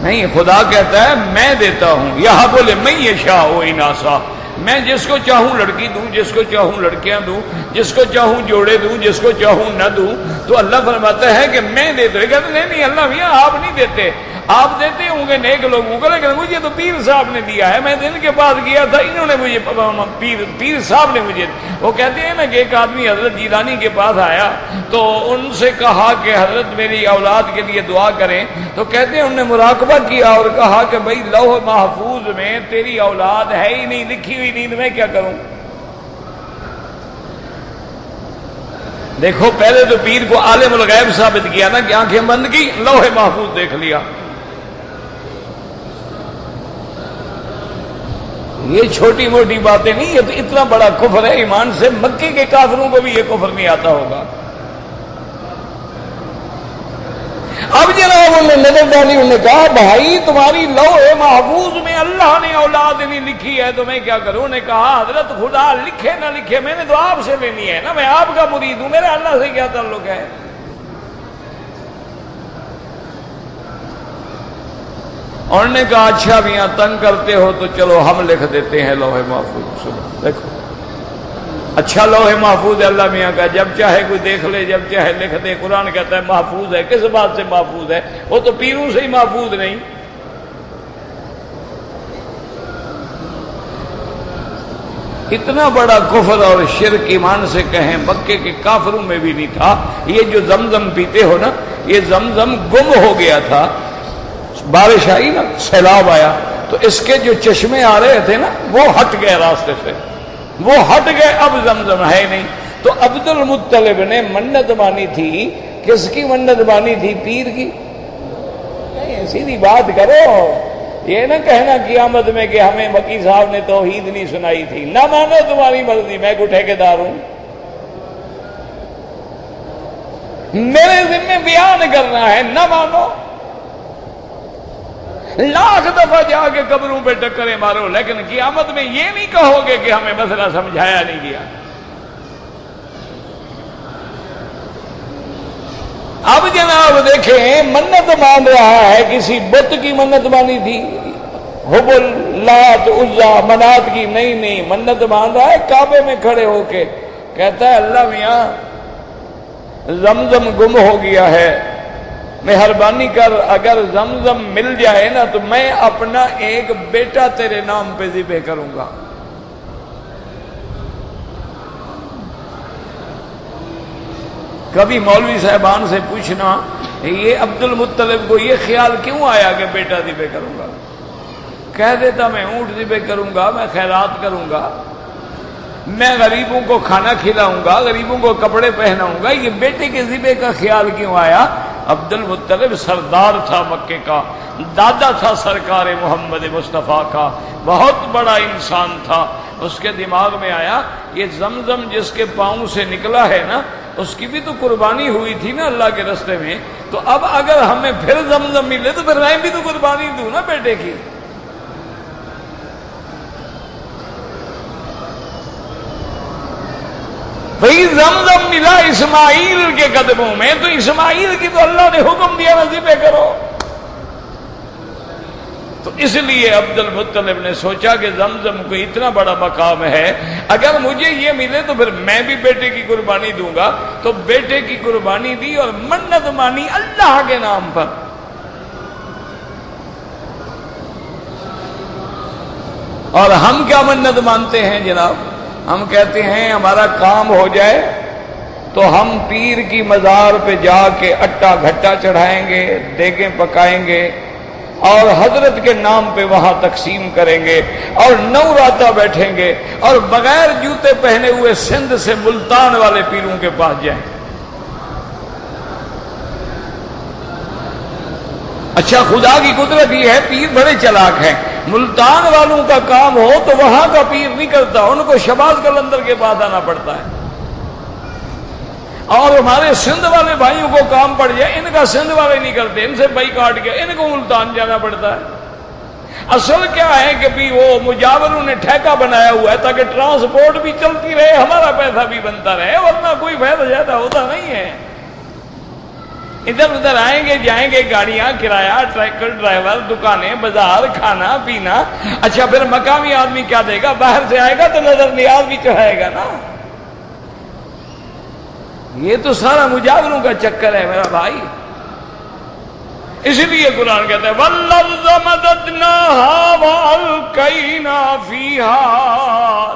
نہیں، خدا کہتا ہے میں دیتا ہوں، یہاں بولے میں یشاء اناسا، میں جس کو چاہوں لڑکی دوں، جس کو چاہوں لڑکیاں دوں، جس کو چاہوں جوڑے دوں، جس کو چاہوں نہ دوں۔ تو اللہ فرماتا ہے کہ میں دیتا ہوں۔ کہتے ہیں نہیں اللہ میاں آپ نہیں دیتے، آپ دیتے ہوں گے نیک لوگوں کو، لیکن مجھے تو پیر صاحب نے دیا ہے، میں ان کے پاس گیا تھا، انہوں نے مجھے پیر صاحب نے مجھے۔ وہ کہتے ہیں نا کہ ایک آدمی حضرت جیلانی کے پاس آیا تو ان سے کہا کہ حضرت میری اولاد کے لیے دعا کریں، تو کہتے ہیں انہوں نے مراقبہ کیا اور کہا کہ بھائی لوح محفوظ میں تیری اولاد ہے ہی نہیں، لکھی ہوئی نہیں، میں کیا کروں؟ دیکھو پہلے تو پیر کو عالم الغیب ثابت کیا نا کہ آنکھیں بند کی، لوح محفوظ دیکھ لیا۔ یہ چھوٹی موٹی باتیں نہیں، یہ تو اتنا بڑا کفر ہے ایمان سے، مکے کے کافروں کو بھی یہ کفر نہیں آتا ہوگا۔ اب جناب انہوں نے نظر ڈالی، انہوں نے کہا بھائی تمہاری لوح محفوظ میں اللہ نے اولاد نہیں لکھی ہے تو میں کیا کروں؟ انہوں نے کہا حضرت خدا لکھے نہ لکھے میں نے تو آپ سے لینی ہے نا، میں آپ کا مرید ہوں، میرا اللہ سے کیا تعلق ہے؟ انہوں نے کہا اچھا میاں تنگ کرتے ہو تو چلو ہم لکھ دیتے ہیں لوح محفوظ۔ سنو دیکھو اچھا لوح محفوظ ہے اللہ میاں کا، جب چاہے کوئی دیکھ لے، جب چاہے لکھ دے۔ قرآن کہتا ہے محفوظ ہے، کس بات سے محفوظ ہے؟ وہ تو پیروں سے ہی محفوظ نہیں۔ اتنا بڑا کفر اور شرک ایمان سے کہیں مکے کے کافروں میں بھی نہیں تھا۔ یہ جو زمزم پیتے ہو نا، یہ زمزم گم ہو گیا تھا، بارش آئی نا، سیلاب آیا تو اس کے جو چشمے آ رہے تھے نا وہ ہٹ گئے راستے سے، وہ ہٹ گئے، اب زمزم ہے نہیں۔ تو عبد المطلب نے منت مانی تھی، کس کی منت مانی تھی؟ پیر کی؟ نہیں، سیدھی بات کرو، یہ نہ کہنا قیامت میں کہ ہمیں مکی صاحب نے توحید نہیں سنائی تھی۔ نہ مانو تمہاری مرضی، میں کوئی ٹھیکیدار ہوں؟ میرے ذمہ بیان کرنا ہے، نہ مانو، لاکھ دفعہ جا کے قبروں پہ ٹکریں مارو، لیکن قیامت میں یہ نہیں کہو گے کہ ہمیں مسئلہ سمجھایا نہیں گیا۔ اب جناب دیکھیں منت مان رہا ہے، کسی بت کی منت مانی تھی، حبل، لات، عزا، منات کی نہیں، منت مان رہا ہے کعبے میں کھڑے ہو کے، کہتا ہے اللہ میاں زمزم گم ہو گیا ہے، مہربانی کر اگر زمزم مل جائے نا تو میں اپنا ایک بیٹا تیرے نام پہ ذبح کروں گا۔ کبھی مولوی صاحبان سے پوچھنا یہ عبد المطلب کو یہ خیال کیوں آیا کہ بیٹا ذبح کروں گا؟ کہہ دیتا میں اونٹ ذبح کروں گا، میں خیرات کروں گا، میں غریبوں کو کھانا کھلاؤں گا، غریبوں کو کپڑے پہناؤں گا، یہ بیٹے کے ذبح کا خیال کیوں آیا؟ عبد المطلب سردار تھا مکے کا، دادا تھا سرکار محمد مصطفیٰ کا، بہت بڑا انسان تھا۔ اس کے دماغ میں آیا یہ زمزم جس کے پاؤں سے نکلا ہے نا، اس کی بھی تو قربانی ہوئی تھی نا اللہ کے راستے میں، تو اب اگر ہمیں پھر زمزم ملے تو پھر میں بھی تو قربانی دوں نا بیٹے کی۔ بھئی زمزم ملا اسماعیل کے قدموں میں، تو اسماعیل کی تو اللہ نے حکم دیا نا ذبح کرو۔ تو اس لیے عبد المطلب نے سوچا کہ زمزم کو اتنا بڑا مقام ہے، اگر مجھے یہ ملے تو پھر میں بھی بیٹے کی قربانی دوں گا۔ تو بیٹے کی قربانی دی اور منت مانی اللہ کے نام پر۔ اور ہم کیا منت مانتے ہیں جناب؟ ہم کہتے ہیں ہمارا کام ہو جائے تو ہم پیر کی مزار پہ جا کے اٹا گھٹا چڑھائیں گے، دیگیں پکائیں گے اور حضرت کے نام پہ وہاں تقسیم کریں گے، اور 9 راتہ بیٹھیں گے اور بغیر جوتے پہنے ہوئے سندھ سے ملتان والے پیروں کے پاس جائیں۔ اچھا خدا کی قدرت یہ ہے، پیر بڑے چلاک ہیں، ملتان والوں کا کام ہو تو وہاں کا پیر نہیں کرتا، ان کو شہباز قلندر کے پاس آنا پڑتا ہے۔ اور ہمارے سندھ والے بھائیوں کو کام پڑ جائے، ان کا سندھ والے نہیں کرتے، ان سے بائی کاٹ کے ان کو ملتان جانا پڑتا ہے۔ اصل کیا ہے کہ بھی وہ مجاوروں نے ٹھیکہ بنایا ہوا ہے تاکہ ٹرانسپورٹ بھی چلتی رہے، ہمارا پیسہ بھی بنتا رہے، ورنہ کوئی فائدہ زیادہ ہوتا نہیں ہے۔ ادھر ادھر آئیں گے جائیں گے، گاڑیاں کرایہ، ٹریکٹر ڈرائیور، دکانیں، بازار، کھانا پینا۔ اچھا پھر مقامی آدمی کیا دے گا؟ باہر سے آئے گا تو نظر نیاز بھی چڑھائے گا نا۔ یہ تو سارا مجاوروں کا چکر ہے میرا بھائی۔ اسی لیے قرآن کہتا ہے وَالْأَرْضَ مَدَدْنَاهَا وَأَلْقَيْنَا فِيهَا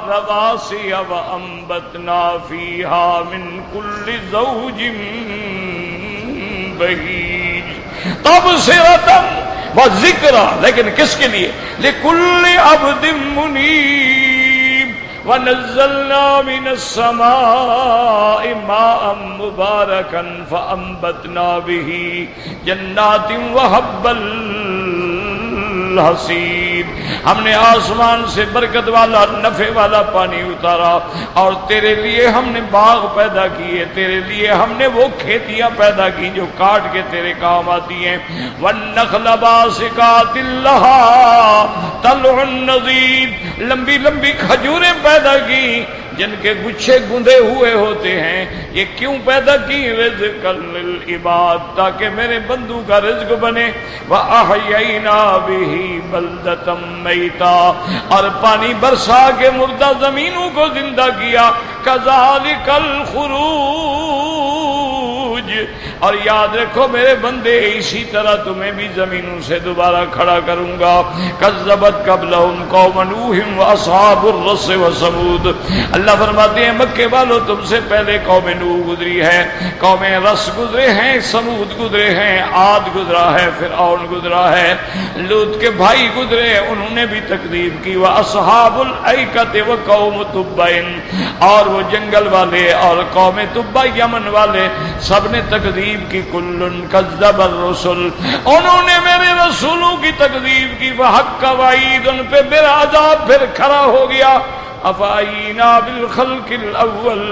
رَوَاسِيَ وَأَنبَتْنَا فِيهَا مِنْ كُلِّ زَوْجٍ بہیج تبصرة وذکرى، لیکن کس کے لیے؟ لِكُلِّ عَبْدٍ مُنِيبٍ وَنَزَّلْنَا مِنَ السَّمَاءِ مَاءً مُبَارَكًا فَأَنبَتْنَا بِهِ جَنَّاتٍ وَحَبَّ الحصید۔ ہم نے آسمان سے برکت والا نفع والا پانی اتارا اور تیرے لیے ہم نے باغ پیدا کیے، تیرے لیے ہم نے وہ کھیتیاں پیدا کی جو کاٹ کے تیرے کام آتی ہیں۔ والنخل باسقات لها طلع نضید، لمبی لمبی کھجوریں پیدا کی جن کے گچھے گندے ہوئے ہوتے ہیں۔ یہ کیوں پیدا کی؟ رزقا للعباد، تاکہ میرے بندوں کا رزق بنے۔ وَأَحْيَيْنَا بِهِ بَلْدَةً مَيْتًا، اور پانی برسا کے مردہ زمینوں کو زندہ کیا۔ كَذَلِكَ الْخُرُوجِ، اور یاد رکھو میرے بندے اسی طرح تمہیں بھی زمینوں سے دوبارہ کھڑا کروں گا۔ كَذَّبَتْ قَبْلَهُمْ قَوْمُ نُوحٍ وَأَصْحَابُ الرَّسِّ وَثَمُودَ۔ اللہ فرماتے ہیں مکے والوں تم سے پہلے قوم نوح گزری ہے، قوم رس گزرے ہیں، سمود گزرے ہیں، عاد گزرا ہے، فرعون گزرا ہے، لوط کے بھائی گزرے، انہوں نے بھی تکذیب کی۔ وَأَصْحَابُ الْأَيْكَةِ وَقَوْمُ تُبَّعٍ، اور وہ جنگل والے اور قوم تبع یمن والے سب نے تکذیب کی۔ کُلٌّ کذب الرسل، انہوں نے میرے رسولوں کی تکذیب کی۔ وحق وعید، ان پہ میرا عذاب پھر کھڑا ہو گیا۔ افعینا بالخلق الاول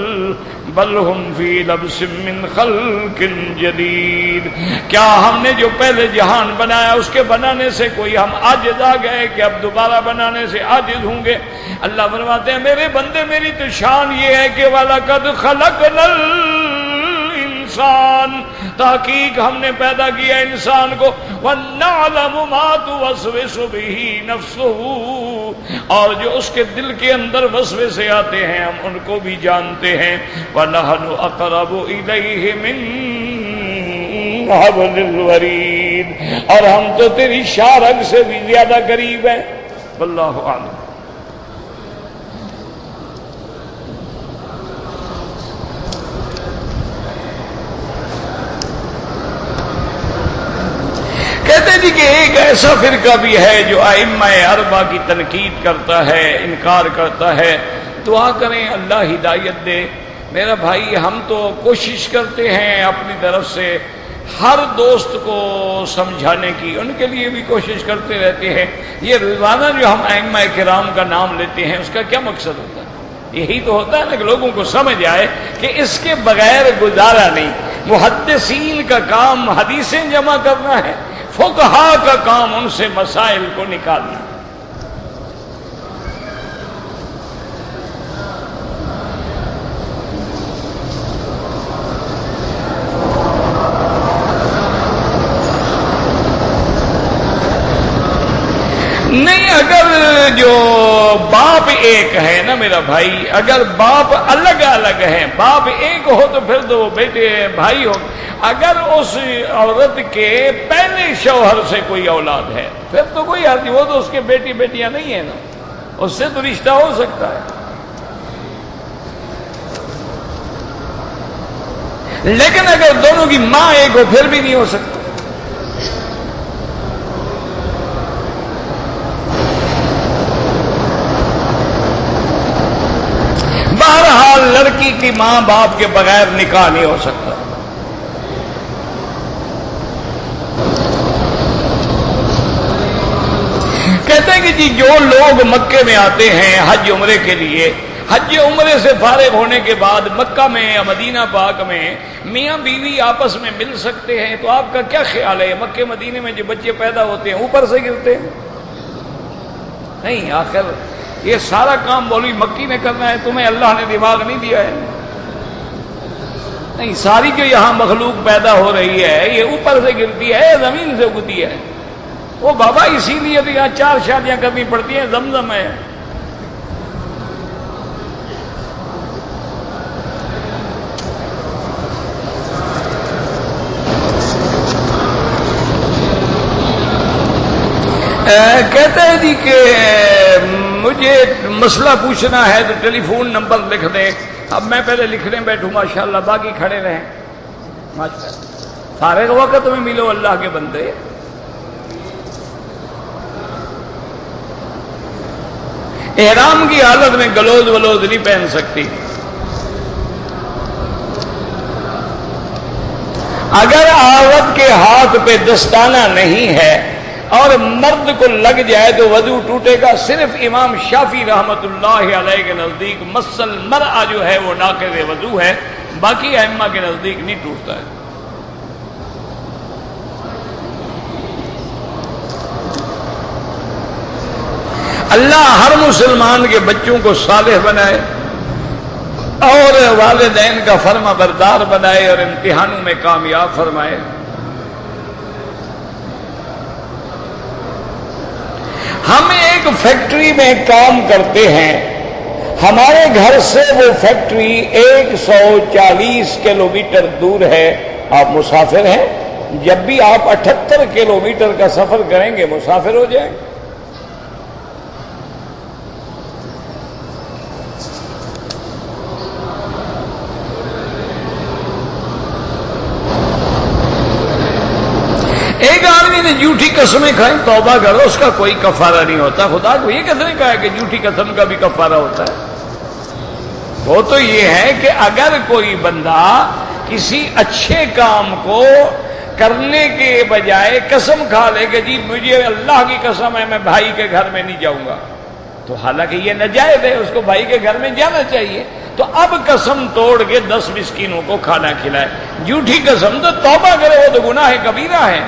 بل ہم فی لبس من خلق جدید، کیا ہم نے جو پہلے جہان بنایا اس کے بنانے سے کوئی ہم عاجز آ گئے کہ اب دوبارہ بنانے سے عاجز ہوں گے؟ اللہ فرماتے ہیں میرے بندے میری تو شان یہ ہے کہ وَلَقَدْ خَلَقْنَا الْإِنسَانَ، تحقیق ہم نے پیدا کیا انسان کو۔ وَنَعْلَمُ مَا تُوَسْوِسُ بِهِ نَفْسُهُ، اور جو اس کے دل کے اندر وسوسے آتے ہیں ہم ان کو بھی جانتے ہیں۔ وَنَحْنُ أَقْرَبُ إِلَيْهِ مِنْ حَبْلِ الْوَرِيدِ، اور ہم تو تیری شارگ سے بھی زیادہ قریب ہیں۔ واللہ اعلم۔ کہتے جی کہ ایک ایسا فرقہ بھی ہے جو ائمہ اربعہ کی تنقید کرتا ہے، انکار کرتا ہے. دعا کریں اللہ ہدایت دے. میرا بھائی ہم تو کوشش کرتے ہیں اپنی طرف سے ہر دوست کو سمجھانے کی، ان کے لیے بھی کوشش کرتے رہتے ہیں. یہ روزانہ جو ہم ائمہ کرام کا نام لیتے ہیں اس کا کیا مقصد ہوتا ہے؟ یہی تو ہوتا ہے نا کہ لوگوں کو سمجھ آئے کہ اس کے بغیر گزارا نہیں. محدثین کا کام حدیثیں جمع کرنا ہے، فقہا کا کام ان سے مسائل کو نکالنا. نہیں، اگر جو باپ ایک ہے نا میرا بھائی، اگر باپ الگ الگ ہیں، باپ ایک ہو تو پھر تو وہ بیٹے بھائی ہو. اگر اس عورت کے پہلے شوہر سے کوئی اولاد ہے پھر تو کوئی حرج نہیں، وہ تو اس کے بیٹی بیٹیاں نہیں ہیں نا، اس سے تو رشتہ ہو سکتا ہے. لیکن اگر دونوں کی ماں ایک ہو پھر بھی نہیں ہو سکتا. بہرحال لڑکی کی ماں باپ کے بغیر نکاح نہیں ہو سکتا. کہتے ہیں کہ جی جو لوگ مکے میں آتے ہیں حج عمرے کے لیے، حج عمرے سے فارغ ہونے کے بعد مکہ میں یا مدینہ پاک میں میاں بیوی آپس میں مل سکتے ہیں، تو آپ کا کیا خیال ہے؟ مکے مدینے میں جو بچے پیدا ہوتے ہیں اوپر سے گرتے ہیں؟ نہیں، آخر یہ سارا کام مولوی مکی نے کرنا ہے؟ تمہیں اللہ نے دماغ نہیں دیا ہے؟ نہیں، ساری جو یہاں مخلوق پیدا ہو رہی ہے یہ اوپر سے گرتی ہے، زمین سے اگتی ہے. وہ بابا اسی لیے تو یہاں 4 شادیاں کرنی پڑتی ہیں، زمزم ہے. کہتے ہیں جی کہ مجھے مسئلہ پوچھنا ہے تو ٹیلی فون نمبر لکھ دیں. اب میں پہلے لکھنے بیٹھوں ماشاءاللہ، باقی کھڑے رہیں. ماشاءاللہ فارغ وقت میں ملو اللہ کے بندے. احرام کی حالت میں گلوز ولوز نہیں پہن سکتی. اگر عورت کے ہاتھ پہ دستانہ نہیں ہے اور مرد کو لگ جائے تو وضو ٹوٹے گا. صرف امام شافعی رحمت اللہ علیہ کے نزدیک مس المرأة جو ہے وہ ناقض وضو ہے، باقی ائمہ کے نزدیک نہیں ٹوٹتا ہے. اللہ ہر مسلمان کے بچوں کو صالح بنائے اور والدین کا فرما بردار بنائے اور امتحانوں میں کامیاب فرمائے. ہم ایک فیکٹری میں کام کرتے ہیں، ہمارے گھر سے وہ فیکٹری 140 کلومیٹر دور ہے. آپ مسافر ہیں، جب بھی آپ 78 کلومیٹر کا سفر کریں گے مسافر ہو جائیں. ایک آدمی نے جھوٹی قسمیں کھائیں، توبہ کرو، اس کا کوئی کفارہ نہیں ہوتا. خدا کو یہ کس نے کہا کہ جھوٹی قسم کا بھی کفارہ ہوتا ہے؟ وہ تو یہ ہے کہ اگر کوئی بندہ کسی اچھے کام کو کرنے کے بجائے قسم کھا لے کہ جی مجھے اللہ کی قسم ہے میں بھائی کے گھر میں نہیں جاؤں گا، تو حالانکہ یہ ناجائز ہے، اس کو بھائی کے گھر میں جانا چاہیے. تو اب قسم توڑ کے 10 مسکینوں کو کھانا کھلائے. جھوٹی قسم تو توبہ کرے، وہ تو گناہ کبیرہ ہے.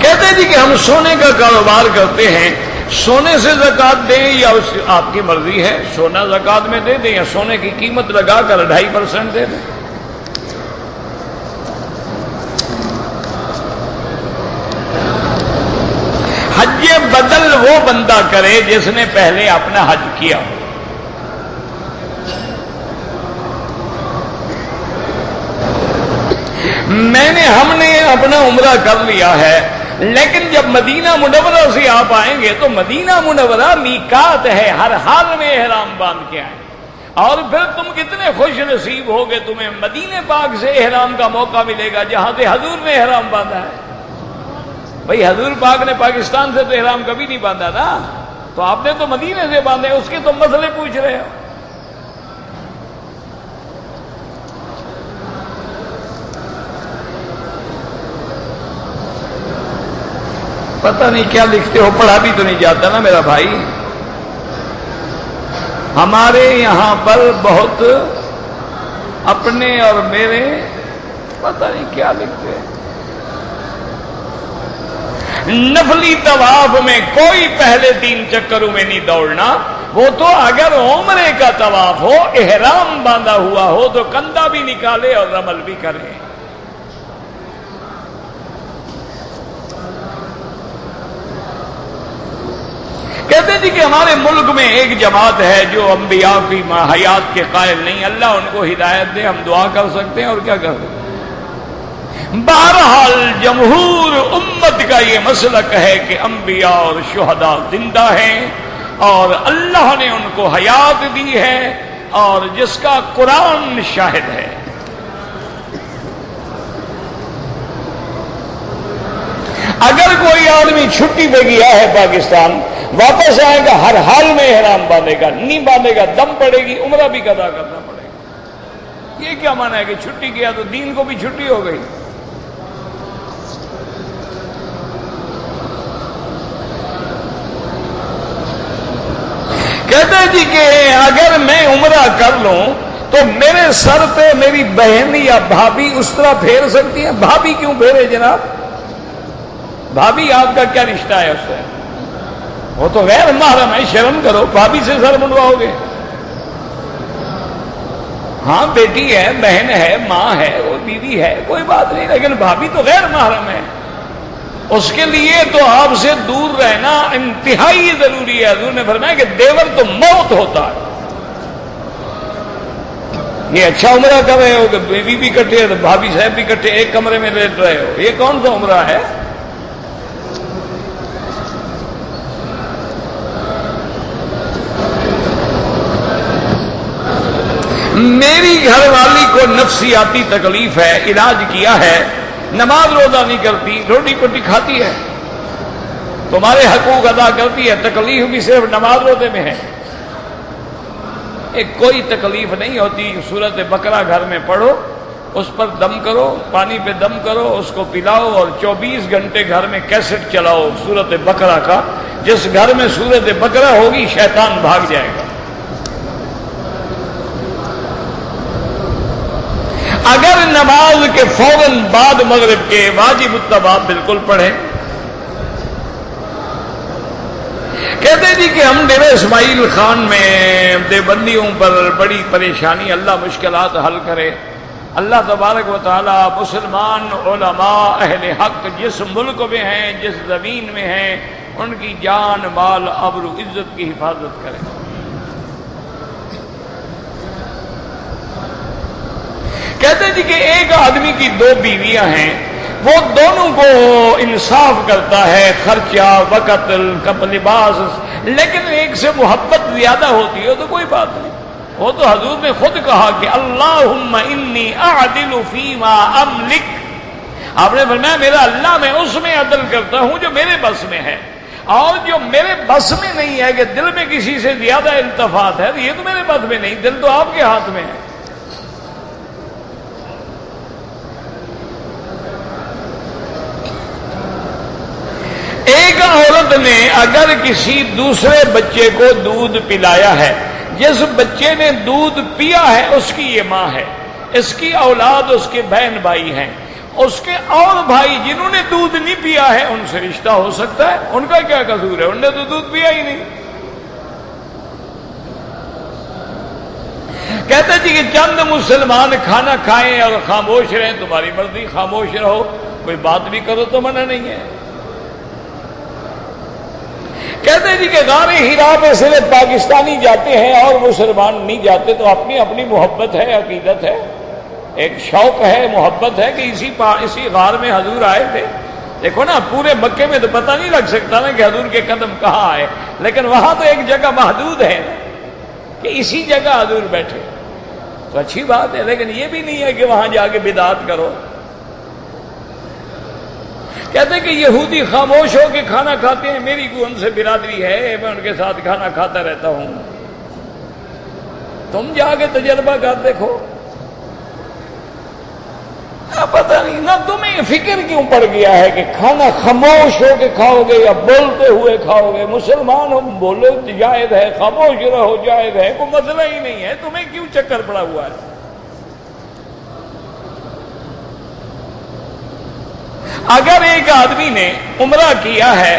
کہتے ہیں جی کہ ہم سونے کا کاروبار کرتے ہیں، سونے سے زکوٰۃ دیں یا آپ کی مرضی ہے، سونا زکوٰۃ میں دے دیں یا سونے کی قیمت لگا کر 2.5% دے دیں. حج بدل وہ بندہ کرے جس نے پہلے اپنا حج کیا. ہم نے اپنا عمرہ کر لیا ہے، لیکن جب مدینہ منورہ سے آپ آئیں گے تو مدینہ منورہ میقات ہے، ہر حال میں احرام باندھ کے آئیں. اور پھر تم کتنے خوش نصیب ہوگے، تمہیں مدینے پاک سے احرام کا موقع ملے گا جہاں سے حضور نے احرام باندھا ہے۔ بھئی حضور پاک نے پاکستان سے تو احرام کبھی نہیں باندھا نا، تو آپ نے تو مدینے سے باندھے، اس کے تم مسئلے پوچھ رہے ہو۔ پتہ نہیں کیا لکھتے ہو، پڑھا بھی تو نہیں جاتا نا میرا بھائی۔ ہمارے یہاں پر بہت اپنے اور میرے پتہ نہیں کیا لکھتے ہیں۔ نفلی طواف میں کوئی پہلے 3 چکروں میں نہیں دوڑنا، وہ تو اگر عمرے کا طواف ہو، احرام باندھا ہوا ہو تو کندھا بھی نکالے اور رمل بھی کرے۔ کہتے جی کہ ہمارے ملک میں ایک جماعت ہے جو انبیاء کی حیات کے قائل نہیں، اللہ ان کو ہدایت دے، ہم دعا کر سکتے ہیں اور کیا کر سکتے ہیں۔ بہرحال جمہور امت کا یہ مسلک ہے کہ انبیاء اور شہداء زندہ ہیں اور اللہ نے ان کو حیات دی ہے، اور جس کا قرآن شاہد ہے۔ اگر کوئی آدمی چھٹی پہ گیا ہے پاکستان، واپس آئے گا ہر حال میں احرام باندھے گا، نہیں باندھے گا دم پڑے گی، عمرہ بھی ادا کرنا پڑے گا۔ یہ کیا مانا ہے کہ چھٹی کیا تو دین کو بھی چھٹی ہو گئی؟ کہتے ہیں جی کہ اگر میں عمرہ کر لوں تو میرے سر پہ میری بہن یا بھابھی اس طرح پھیر سکتی ہے؟ بھابھی کیوں پھیرے جناب؟ بھابھی آپ کا کیا رشتہ ہے اس سے؟ وہ تو غیر محرم ہے، شرم کرو، بھابھی سے سر منڈواؤ گے؟ ہاں بیٹی ہے، بہن ہے، ماں ہے، وہ بیوی ہے، کوئی بات نہیں، لیکن بھابھی تو غیر محرم ہے، اس کے لیے تو آپ سے دور رہنا انتہائی ضروری ہے۔ حضور نے فرمایا کہ دیور تو موت ہوتا ہے۔ یہ اچھا عمرہ کر رہے ہو کہ بیوی بھی کٹے تو بھابھی صاحب بھی کٹے، ایک کمرے میں لیٹ رہے ہو، یہ کون سا عمرہ ہے؟ میری گھر والی کو نفسیاتی تکلیف ہے، علاج کیا ہے، نماز روزہ نہیں کرتی، روٹی پٹی کھاتی ہے، تمہارے حقوق ادا کرتی ہے، تکلیف بھی صرف نماز روزے میں ہے۔ ایک کوئی تکلیف نہیں ہوتی، سورت بقرہ گھر میں پڑھو، اس پر دم کرو، پانی پہ دم کرو، اس کو پلاؤ اور 24 گھنٹے گھر میں کیسٹ چلاؤ سورت بقرہ کا۔ جس گھر میں سورت بقرہ ہوگی شیطان بھاگ جائے گا۔ اگر نماز کے فوراً بعد مغرب کے واجب الطواف بالکل پڑھیں۔ کہتے جی کہ ہم ڈیرہ اسماعیل خان میں دیوبندیوں پر بڑی پریشانی، اللہ مشکلات حل کرے۔ اللہ تبارک و تعالی مسلمان علماء اہل حق جس ملک میں ہیں، جس زمین میں ہیں، ان کی جان مال آبرو عزت کی حفاظت کرے۔ کہتے جی کہ ایک آدمی کی 2 بیویاں ہیں، وہ دونوں کو انصاف کرتا ہے، خرچہ، وقت، لباس، لیکن ایک سے محبت زیادہ ہوتی ہے تو کوئی بات نہیں۔ وہ تو حضور نے خود کہا کہ اللہم انی اعدل فیما املک، آپ نے فرمایا میرا اللہ میں اس میں عدل کرتا ہوں جو میرے بس میں ہے، اور جو میرے بس میں نہیں ہے کہ دل میں کسی سے زیادہ التفات ہے، یہ تو میرے بس میں نہیں، دل تو آپ کے ہاتھ میں ہے۔ ایک عورت نے اگر کسی دوسرے بچے کو دودھ پلایا ہے، جس بچے نے دودھ پیا ہے اس کی یہ ماں ہے، اس کی اولاد اس کے بہن بھائی ہیں، اس کے اور بھائی جنہوں نے دودھ نہیں پیا ہے ان سے رشتہ ہو سکتا ہے، ان کا کیا قصور ہے؟ انہوں نے تو دودھ پیا ہی نہیں۔ کہتے جی کہ چند مسلمان کھانا کھائیں اور خاموش رہیں، تمہاری مرضی، خاموش رہو، کوئی بات بھی کرو تو منع نہیں ہے۔ کہتے جی کہ غار ہرا پہ صرف پاکستانی جاتے ہیں اور مسلمان نہیں جاتے، تو اپنی اپنی محبت ہے، عقیدت ہے، ایک شوق ہے، محبت ہے کہ اسی غار میں حضور آئے تھے۔ دیکھو نا پورے مکے میں تو پتہ نہیں لگ سکتا نا کہ حضور کے قدم کہاں آئے، لیکن وہاں تو ایک جگہ محدود ہے۔ کہ اسی جگہ حضور بیٹھے تو اچھی بات ہے، لیکن یہ بھی نہیں ہے کہ وہاں جا کے بدعت کرو۔ کہتے ہیں کہ یہودی خاموش ہو کے کھانا کھاتے ہیں، میری کو ان سے برادری ہے، میں ان کے ساتھ کھانا کھاتا رہتا ہوں۔ تم جا کے تجربہ کر دیکھو، پتہ نہیں نہ تمہیں فکر کیوں پڑ گیا ہے کہ کھانا خاموش ہو کے کھاؤ گے یا بولتے ہوئے کھاؤ گے۔ مسلمان ہم بولو جائز ہے، خاموش رہو جائز ہے، کوئی مسئلہ ہی نہیں ہے، تمہیں کیوں چکر پڑا ہوا ہے؟ اگر ایک آدمی نے عمرہ کیا ہے،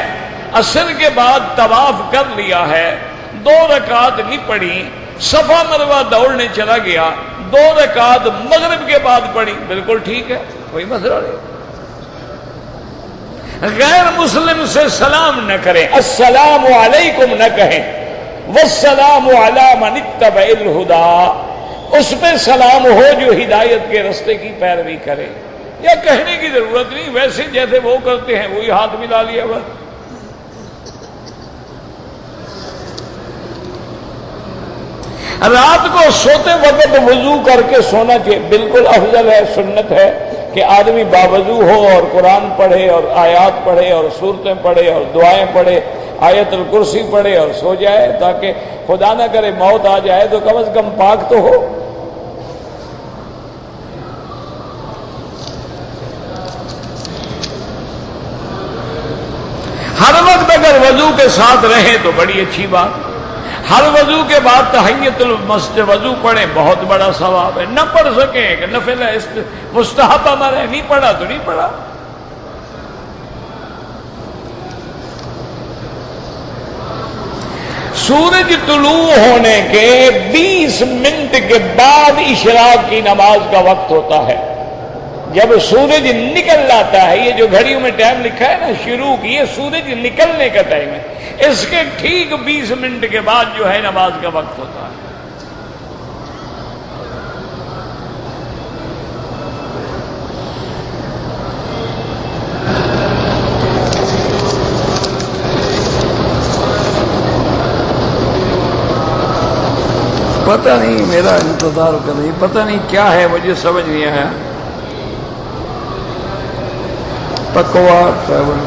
عصر کے بعد طواف کر لیا ہے، 2 رکعت نہیں پڑھی، صفا مروہ دوڑنے چلا گیا، 2 رکعت مغرب کے بعد پڑھی، بالکل ٹھیک ہے، کوئی مسئلہ نہیں۔ غیر مسلم سے سلام نہ کریں، السلام علیکم نہ کہیں، والسلام علی من اتبع الہدی، اس پہ سلام ہو جو ہدایت کے رستے کی پیروی کرے۔ یا کہنے کی ضرورت نہیں، ویسے جیسے وہ کرتے ہیں وہی ہاتھ ملا لیا بس۔ رات کو سوتے وقت وضو کر کے سونا چاہیے، بالکل افضل ہے، سنت ہے کہ آدمی باوضو ہو اور قرآن پڑھے اور آیات پڑھے اور سورتیں پڑھے اور دعائیں پڑھے، آیت الکرسی پڑھے اور سو جائے، تاکہ خدا نہ کرے موت آ جائے تو کم از کم پاک تو ہو۔ ہر وقت اگر وضو کے ساتھ رہیں تو بڑی اچھی بات۔ ہر وضو کے بعد تحیت المسجد وضو پڑھیں، بہت بڑا ثواب ہے۔ نہ پڑھ سکیں کہ نفل ہے، مستحب عمل ہے، نہیں پڑھا تو نہیں پڑھا۔ سورج طلوع ہونے کے 20 منٹ کے بعد اشراق کی نماز کا وقت ہوتا ہے۔ جب سورج نکل آتا ہے، یہ جو گھڑیوں میں ٹائم لکھا ہے نا شروع کی، یہ سورج نکلنے کا ٹائم ہے، اس کے ٹھیک 20 منٹ کے بعد جو ہے نماز کا وقت ہوتا ہے۔ پتہ نہیں، میرا انتظار کر رہی، پتہ نہیں کیا ہے، مجھے سمجھ نہیں آیا۔ تقویٰ ٹریول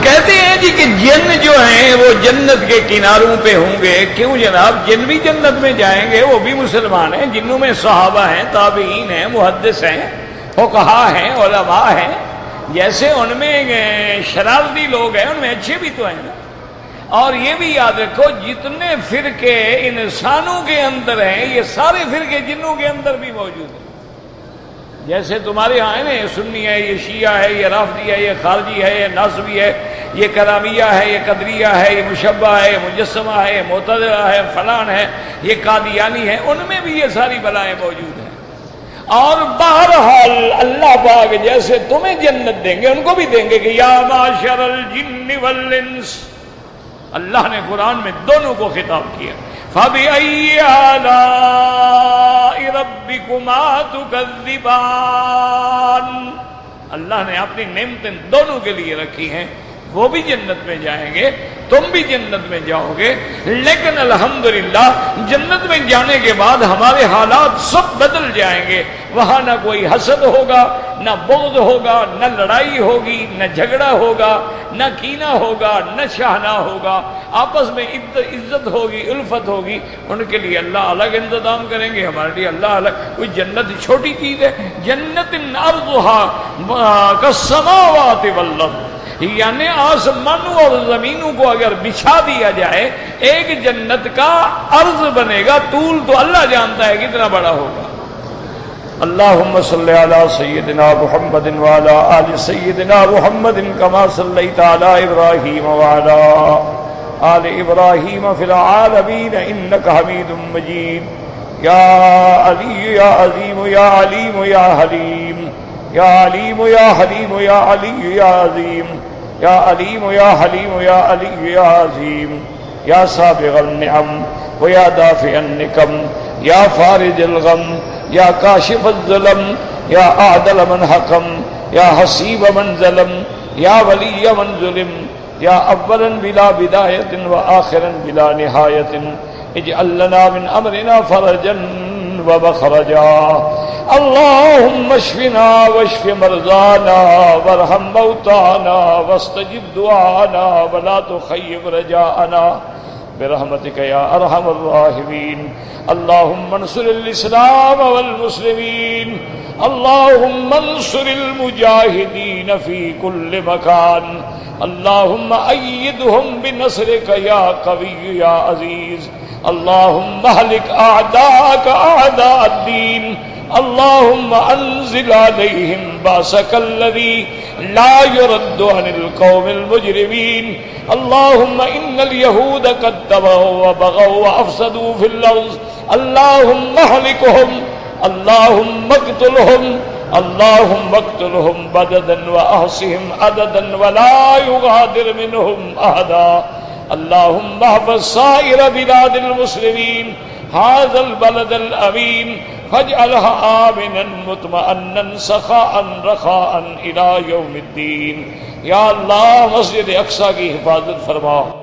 کہتے ہیں جی کہ جن جو ہیں وہ جنت کے کناروں پہ ہوں گے۔ کیوں جناب؟ جن بھی جنت میں جائیں گے، وہ بھی مسلمان ہیں، جنوں میں صحابہ ہیں، تابعین ہیں، محدث ہیں، فقہا ہیں، علماء ہیں۔ جیسے ان میں شرارتی لوگ ہیں، ان میں اچھے بھی تو ہیں نا۔ اور یہ بھی یاد رکھو، جتنے فرقے انسانوں کے اندر ہیں، یہ سارے فرقے جنوں کے اندر بھی موجود ہیں۔ جیسے تمہارے ہاں ہے نا، یہ سنی ہے، یہ شیعہ ہے، یہ رافضی ہے، یہ خارجی ہے، یہ ناصبی ہے، یہ کرامیہ ہے، یہ قدریہ ہے، یہ مشبہ ہے، یہ مجسمہ ہے، یہ معتزلہ ہے، فلان ہے، یہ قادیانی ہے، ان میں بھی یہ ساری بلائیں موجود ہیں۔ اور بہرحال اللہ پاک جیسے تمہیں جنت دیں گے، ان کو بھی دیں گے کہ یا معاشر الجن والانس۔ اللہ نے قرآن میں دونوں کو خطاب کیا، فَبِأَيِّ آلَاءِ رَبِّكُمَا تُكَذِّبَانِ۔ اللہ نے اپنی نعمتیں دونوں کے لیے رکھی ہیں، وہ بھی جنت میں جائیں گے، تم بھی جنت میں جاؤ گے۔ لیکن الحمدللہ جنت میں جانے کے بعد ہمارے حالات سب بدل جائیں گے۔ وہاں نہ کوئی حسد ہوگا، نہ بغض ہوگا، نہ لڑائی ہوگی، نہ جھگڑا ہوگا، نہ کینہ ہوگا، نہ شاہنا ہوگا، آپس میں عزت ہوگی، الفت ہوگی۔ ان کے لیے اللہ الگ انتظام کریں گے، ہمارے لیے اللہ الگ۔ کوئی جنت چھوٹی چیز ہے؟ جنت ارضھا کالسماوات والارض، یعنی آسمانوں اور زمینوں کو اگر بچھا دیا جائے، ایک جنت کا عرض بنے گا، طول تو اللہ جانتا ہے کتنا بڑا ہوگا۔ اللہم صلی علی سیدنا محمد وعلی آل سیدنا محمد کما صلیت علی ابراہیم وعلی آل ابراہیم فی العالمین انک حمید مجید۔ یا علی یا عظیم یا علیم یا حلیم، یا علیم یا حلیم یا علی یا عظیم، یا علیم یا حلیم یا علی یا عظیم، یا سابغ النعم ویا دافع النقم، یا فارج الغم، یا کاشف الظلم، یا عادل من حکم، یا حسیب من ظلم، یا ولی من ظلم، یا اولا بلا بدایت وآخرا بلا نہایت، اجعل لنا من امرنا فرجا ومخرجا، اللهم اشفنا واشف مرضانا وارحم موتانا واستجب دعانا ولا تخيب رجاءنا برحمتك يا ارحم الراحمين، اللهم انصر الاسلام والمسلمين، اللهم انصر المجاهدين في كل مكان، اللهم أيدهم بنصرك يا قوي يا عزيز، اللهم اهلك أعداءك أعداء الدين، اللهم أنزل عليهم بأسك الذي لا يرد عن القوم المجرمين، اللهم إن اليهود قد طغوا وبغوا وأفسدوا في الأرض، اللهم اهلكهم، اللهم اقتلهم، اللهم اقتلهم بددا وأحصهم عددا ولا يغادر منهم أحدا، اللهم احفظ سائر بلاد المسلمين، هذا البلد الأمين فاجعلها آمنا مطمئنا سخاء رخاء إلى يوم الدين، یا اللہ مسجد اقصی کی حفاظت فرما،